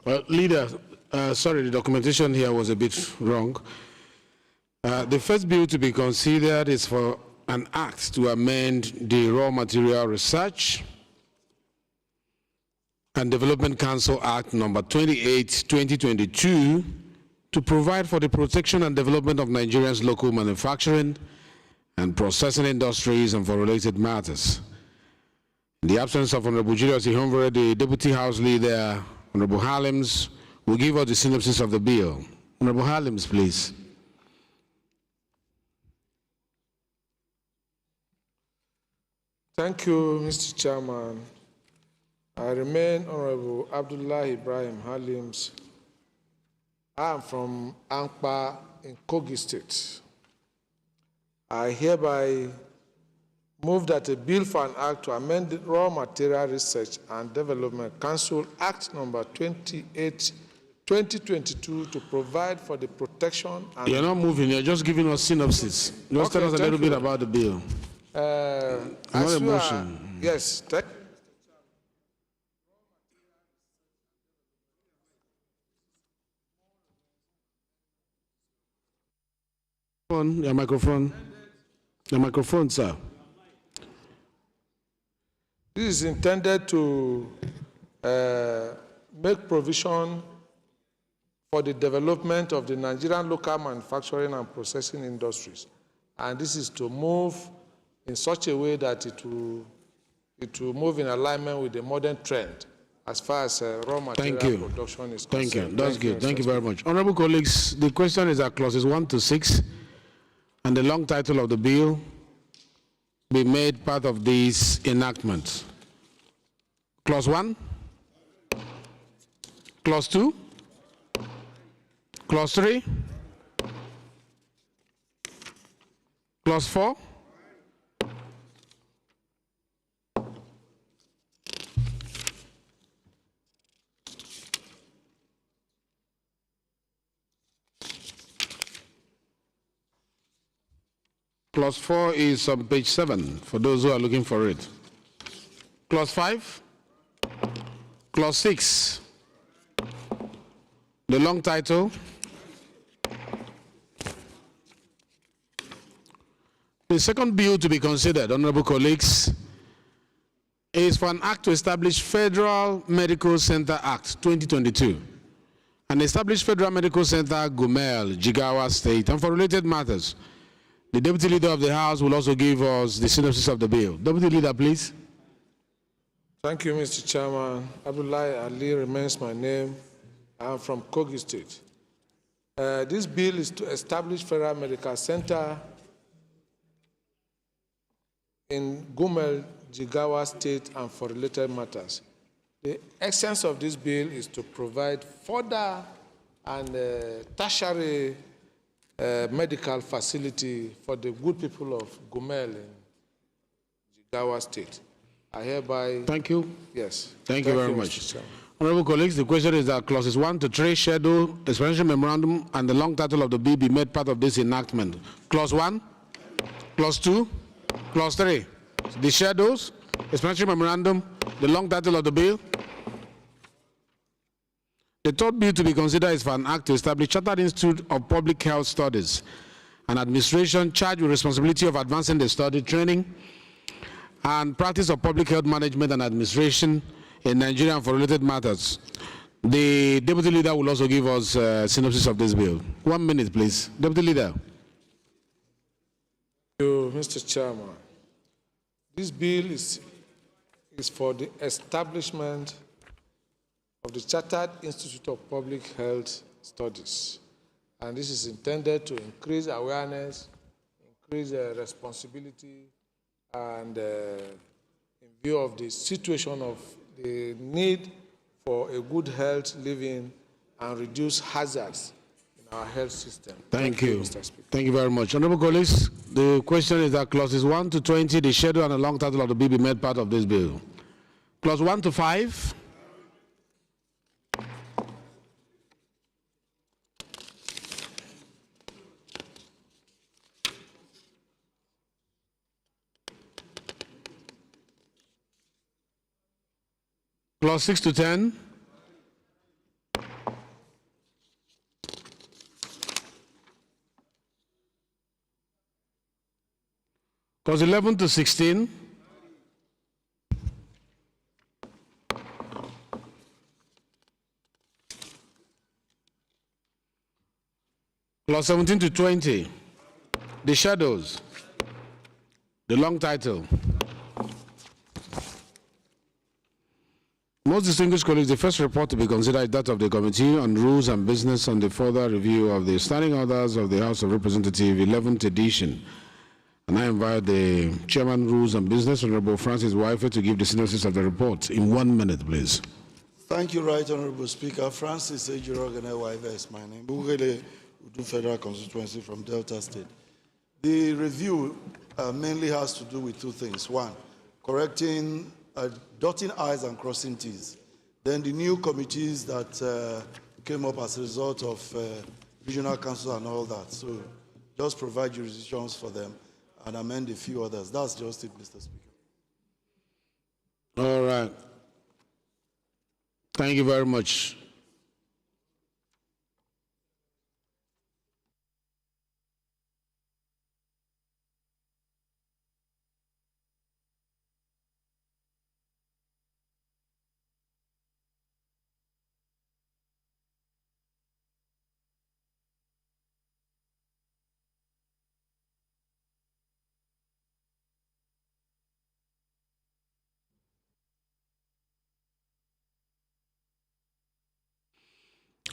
Well, Leader, sorry, the documentation here was a bit wrong. The first bill to be considered is for an act to amend the Raw Material Research and Development Council Act number 28, 2022 to provide for the protection and development of Nigeria's local manufacturing and processing industries and for related matters. In the absence of Honorable Julius Ihonvere, the Deputy House Leader, Honorable Halims, will give us the synopsis of the bill. Honorable Halims, please. Thank you, Mr. Chairman. I remain Honorable Abdullah Ibrahim Halims. I am from Ankpa in Kogi State. I hereby move that a bill for an act to amend the Raw Material Research and Development Council Act number 28, 2022 to provide for the protection and... You're not moving, you're just giving us synopsis. Just tell us a little bit about the bill. Not a motion. Yes. Your microphone. The microphone, sir. This is intended to make provision for the development of the Nigerian local manufacturing and processing industries. And this is to move in such a way that it will move in alignment with the modern trend as far as raw material production is concerned. Thank you. That's good. Thank you very much. Honorable colleagues, the question is that clauses 1 to 6 and the long title of the bill be made part of this enactment. Clause 1, Clause 2, Clause 3, Clause 4, Clause 4 is on page 7 for those who are looking for it. Clause 5, Clause 6, the long title. The second bill to be considered, honorable colleagues, is for an act to establish Federal Medical Center Act 2022 and establish Federal Medical Center Gumel, Jigawa State, and for related matters. The Deputy Leader of the House will also give us the synopsis of the bill. Deputy Leader, please. Thank you, Mr. Chairman. Abdullah Ali remains my name. I'm from Kogi State. This bill is to establish Federal Medical Center in Gumel, Jigawa State, and for related matters. The essence of this bill is to provide further and tertiary medical facility for the good people of Gumel in Jigawa State. I hereby... Thank you. Yes. Thank you very much. Honorable colleagues, the question is that clauses 1 to 3, schedule, explanation memorandum, and the long title of the bill be made part of this enactment. Clause 1, Clause 2, Clause 3. The schedules, explanatory memorandum, the long title of the bill. The third bill to be considered is for an act to establish Chartered Institute of Public Health Studies, an administration charged with responsibility of advancing the study, training, and practice of public health management and administration in Nigeria and for related matters. The Deputy Leader will also give us a synopsis of this bill. 1 minute, please. Deputy Leader. Thank you, Mr. Chairman. This bill is for the establishment of the Chartered Institute of Public Health Studies. And this is intended to increase awareness, increase responsibility, and in view of the situation of the need for a good health living and reduce hazards in our health system. Thank you. Mr. Speaker. Thank you very much. Honorable colleagues, the question is that clauses 1 to 20, the schedule and the long title of the bill be made part of this bill. Clause 1 to 5. Clause 6 to 10. Clause 11 to 16. Clause 17 to 20, the shadows, the long title. Most distinguished colleagues, the first report to be considered is that of the Committee on Rules and Business on the further review of the Standing Orders of the House of Representatives, 11th edition. And I invite the Chairman, Rules and Business, Honorable Francis Wyfer, to give the synopsis of the report in 1 minute, please. Thank you, Right Honorable Speaker. Francis Ejirogene Wyver is my name. Ugele Udu Federal Constituency from Delta State. The review mainly has to do with two things. One, correcting, dotting I's and crossing T's. Then the new committees that came up as a result of regional council and all that. So just provide jurisdictions for them and amend a few others. That's just it, Mr. Speaker. All right. Thank you very much.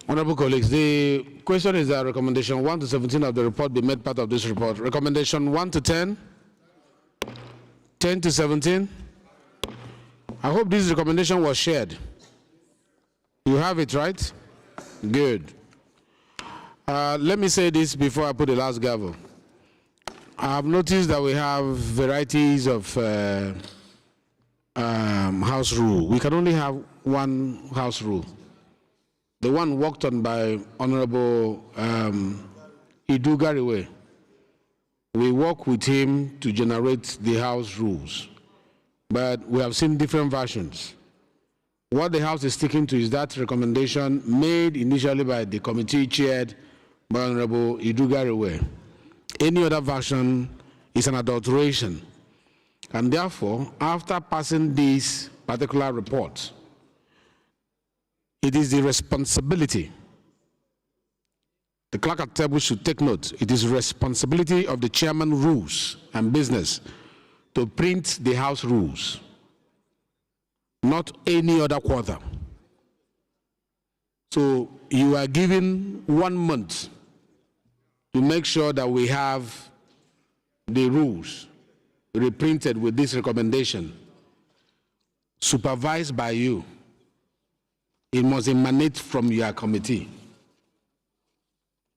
Honorable colleagues, the question is that recommendation 1 to 17 of the report be made part of this report. Recommendation 1 to 10, 10 to 17. I hope this recommendation was shared. You have it, right? Good. Let me say this before I put the last gavel. I have noticed that we have varieties of house rule. We can only have one house rule. The one worked on by Honorable Idu Gariwe. We work with him to generate the House rules, but we have seen different versions. What the House is sticking to is that recommendation made initially by the committee chaired by Honorable Idu Gariwe. Any other version is an adulteration, and therefore, after passing this particular report, it is the responsibility, the clerk at table should take note, it is responsibility of the chairman rules and business to print the House rules, not any other quarter. So you are given 1 month to make sure that we have the rules reprinted with this recommendation, supervised by you. It must emanate from your committee.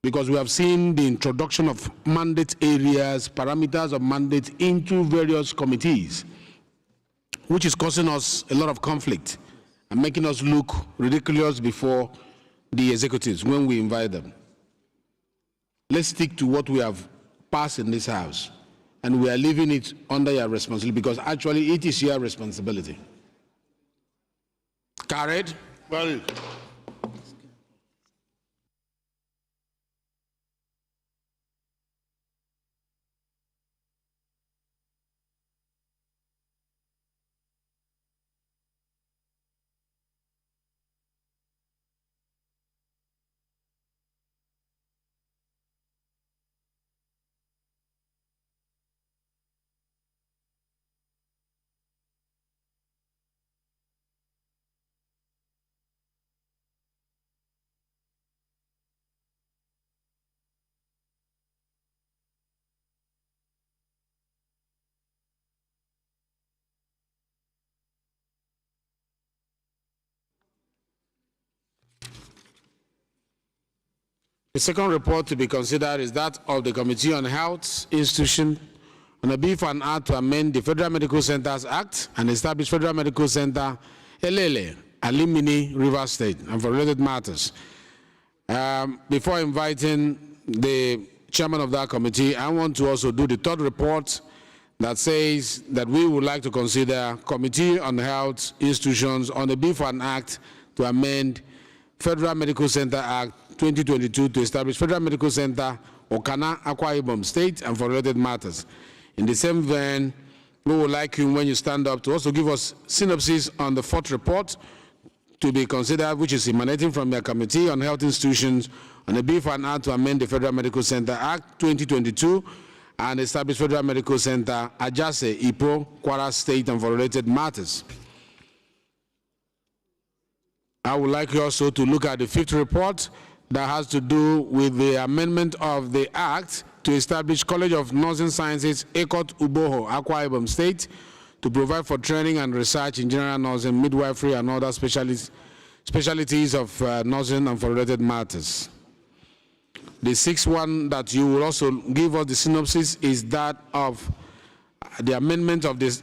Because we have seen the introduction of mandate areas, parameters of mandate into various committees, which is causing us a lot of conflict and making us look ridiculous before the executives when we invite them. Let's stick to what we have passed in this House, and we are leaving it under your responsibility because actually it is your responsibility. Carried? Valid. The second report to be considered is that of the Committee on Health Institution on a bill for an act to amend the Federal Medical Centers Act and establish Federal Medical Center Elele, Alimini, River State, and for related matters. Before inviting the chairman of that committee, I want to also do the third report that says that we would like to consider Committee on Health Institutions on a bill for an act to amend Federal Medical Center Act 2022 to establish Federal Medical Center Okana, Akwa Ibom State, and for related matters. In the same vein, we would like you, when you stand up, to also give us synopsis on the fourth report to be considered, which is emanating from the Committee on Health Institutions on a bill for an act to amend the Federal Medical Center Act 2022 and establish Federal Medical Center Ajase, Ipo, Kwara State, and for related matters. I would like you also to look at the fifth report that has to do with the amendment of the Act to establish College of Nursing Sciences, Ekot Uboho, Akwa Ibom State, to provide for training and research in general nursing, midwifery, and other specialties of nursing and for related matters. The sixth one that you will also give us the synopsis is that of the amendment of this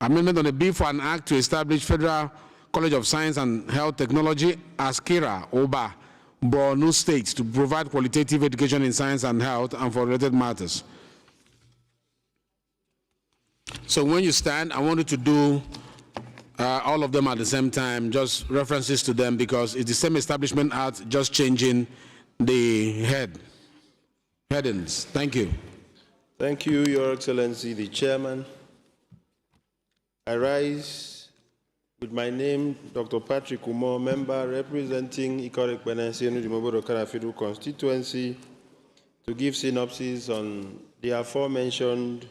amendment on the bill for an act to establish Federal College of Science and Health Technology, Askira, Oba, Borno State, to provide qualitative education in science and health and for related matters. So when you stand, I want you to do all of them at the same time, just references to them, because it's the same establishment act, just changing the headings. Thank you. Thank you, Your Excellency, the Chairman. I rise with my name, Dr. Patrick Umo, member representing Ikorekpene Sienu Federal Constituency, to give synopsis on the aforementioned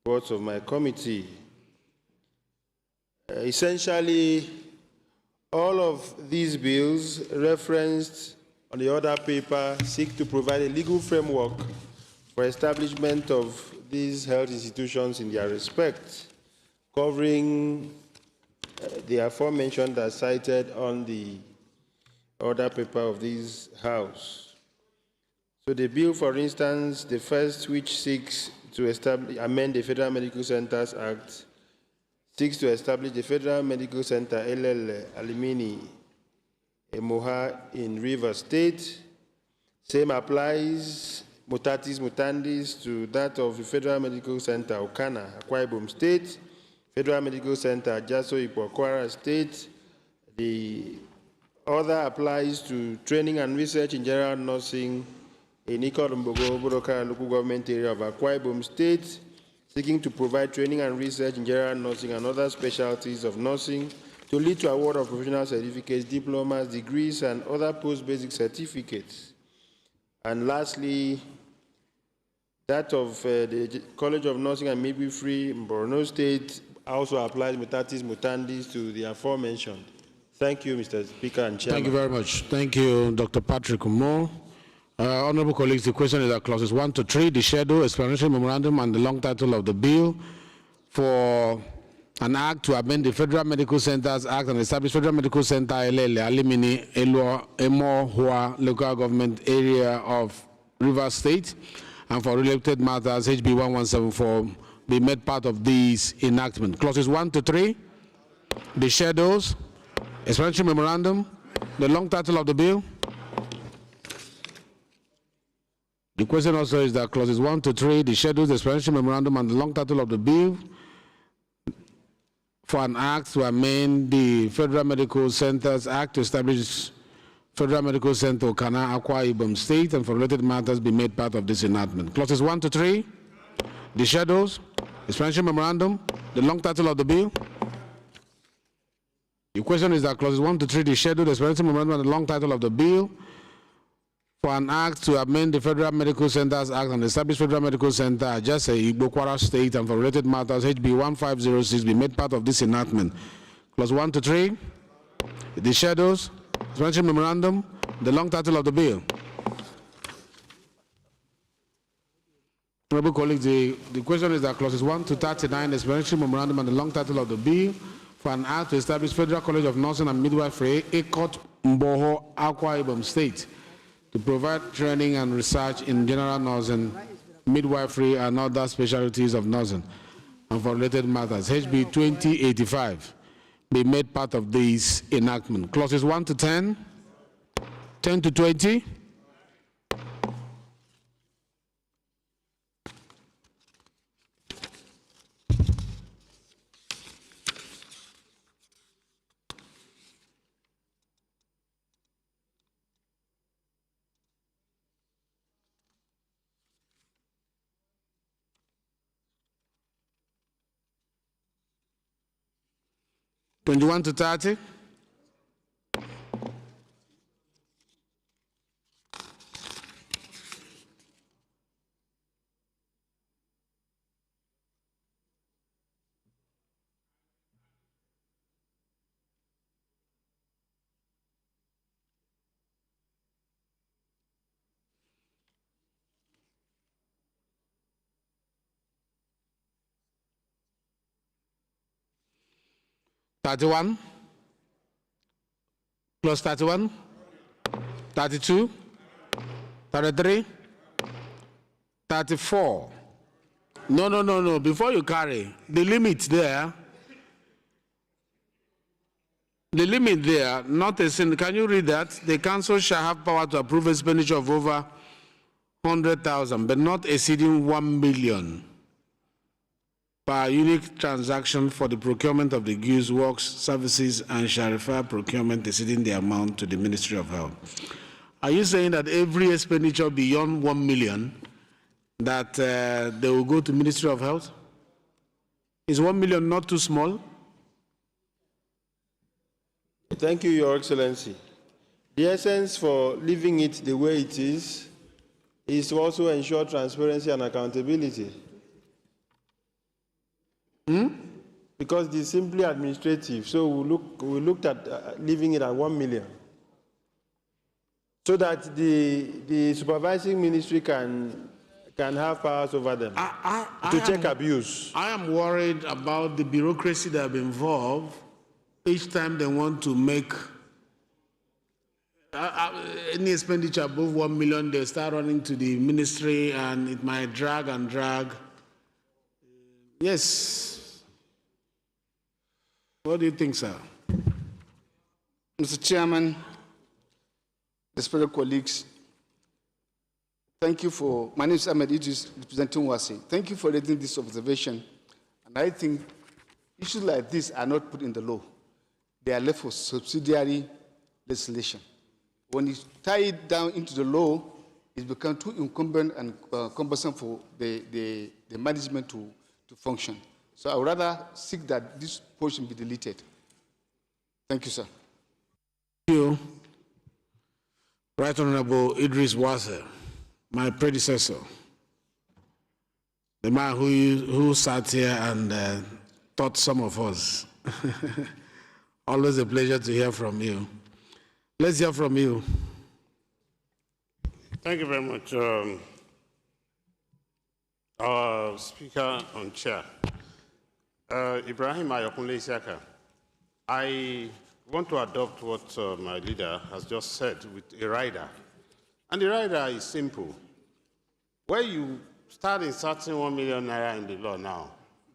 reports of my committee. Essentially, all of these bills referenced on the order paper seek to provide a legal framework for establishment of these health institutions in their respect, covering the aforementioned as cited on the order paper of this House. So the bill, for instance, the first, which seeks to amend the Federal Medical Centers Act, seeks to establish the Federal Medical Center LL Alimini Emoha in Rivers State. Same applies mutatis mutandis to that of the Federal Medical Center Okana, Akwa Ibom State, Federal Medical Center Jaso Ipo, Kwara State. The other applies to training and research in general nursing in Ikorumbogo, Boroka, local government area of Akwa Ibom State, seeking to provide training and research in general nursing and other specialties of nursing to lead to award of professional certificates, diplomas, degrees, and other post-basic certificates. And lastly, that of the College of Nursing and Midwifery in Borno State also applies mutatis mutandis to the aforementioned. Thank you, Mr. Speaker and Chairman. Thank you very much. Thank you, Dr. Patrick Umo. Honorable colleagues, the question is that clauses 1 to 3, the schedule, explanatory memorandum, and the long title of the bill for an act to amend the Federal Medical Centers Act and establish Federal Medical Center Elele Alimini Emo Hua local government area of Rivers State, and for related matters, HB 1174, be made part of these enactment. Clauses 1 to 3, the schedules, explanatory memorandum, the long title of the bill. The question also is that clauses 1 to 3, the schedules, the explanatory memorandum, and the long title of the bill for an act to amend the Federal Medical Centers Act to establish Federal Medical Center Okana, Akwa Ibom State, and for related matters be made part of this enactment. Clauses 1 to 3, the schedules, explanatory memorandum, the long title of the bill. The question is that clauses 1 to 3, the schedule, the explanatory memorandum, and the long title of the bill for an act to amend the Federal Medical Centers Act and establish Federal Medical Center Ajase, Igbo, Kwara State, and for related matters, HB 1506, be made part of this enactment. Clause 1 to 3, the schedules, explanatory memorandum, the long title of the bill. Honorable colleagues, the question is that clauses 1 to 39, the explanatory memorandum, and the long title of the bill for an act to establish Federal College of Nursing and Midwifery, Ekot Mboho, Akwa Ibom State, to provide training and research in general nursing, midwifery, and other specialties of nursing, and for related matters, HB 2085, be made part of this enactment. Clauses 1 to 10, 10 to 20, (21 to 30). 31, plus 31, 32, 33, 34. No. Before you carry, the limit there, not a sin. Can you read that? The council shall have power to approve expenditure of over 100,000, but not exceeding 1 million per unique transaction for the procurement of the goods, works, services, and shall refer procurement exceeding the amount to the Ministry of Health. Are you saying that every expenditure beyond 1 million that they will go to Ministry of Health? Is 1 million not too small? Thank you, Your Excellency. The essence for leaving it the way it is to also ensure transparency and accountability. Because it is simply administrative, so we looked at leaving it at 1 million, so that the supervising ministry can have powers over them to check abuse. I am worried about the bureaucracy that are involved. Each time they want to make any expenditure above 1 million, they start running to the ministry, and it might drag and drag. Yes. What do you think, sir? Mr. Chairman, respected colleagues, thank you for, my name is Ahmed Idris, representing Wasi. Thank you for raising this observation. And I think issues like this are not put in the law. They are left for subsidiary legislation. When you tie it down into the law, it becomes too incumbent and cumbersome for the management to function. So I would rather seek that this portion be deleted. Thank you, sir. Thank you. Right Honorable Idris Wase, my predecessor, the man who sat here and taught some of us. Always a pleasure to hear from you. Let's hear from you. Thank you very much, our Speaker and Chair. Ibrahim Ayokunle Isiaka, I want to adopt what my leader has just said with a rider. And the rider is simple. Where you start inserting 1 million naira in the law now,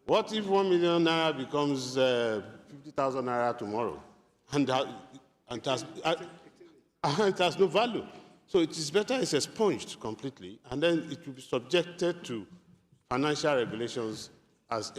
what if 1 million naira becomes 50,000 naira tomorrow? And it has no value. So it is better it's expunged completely, and then it will be subjected to financial regulations as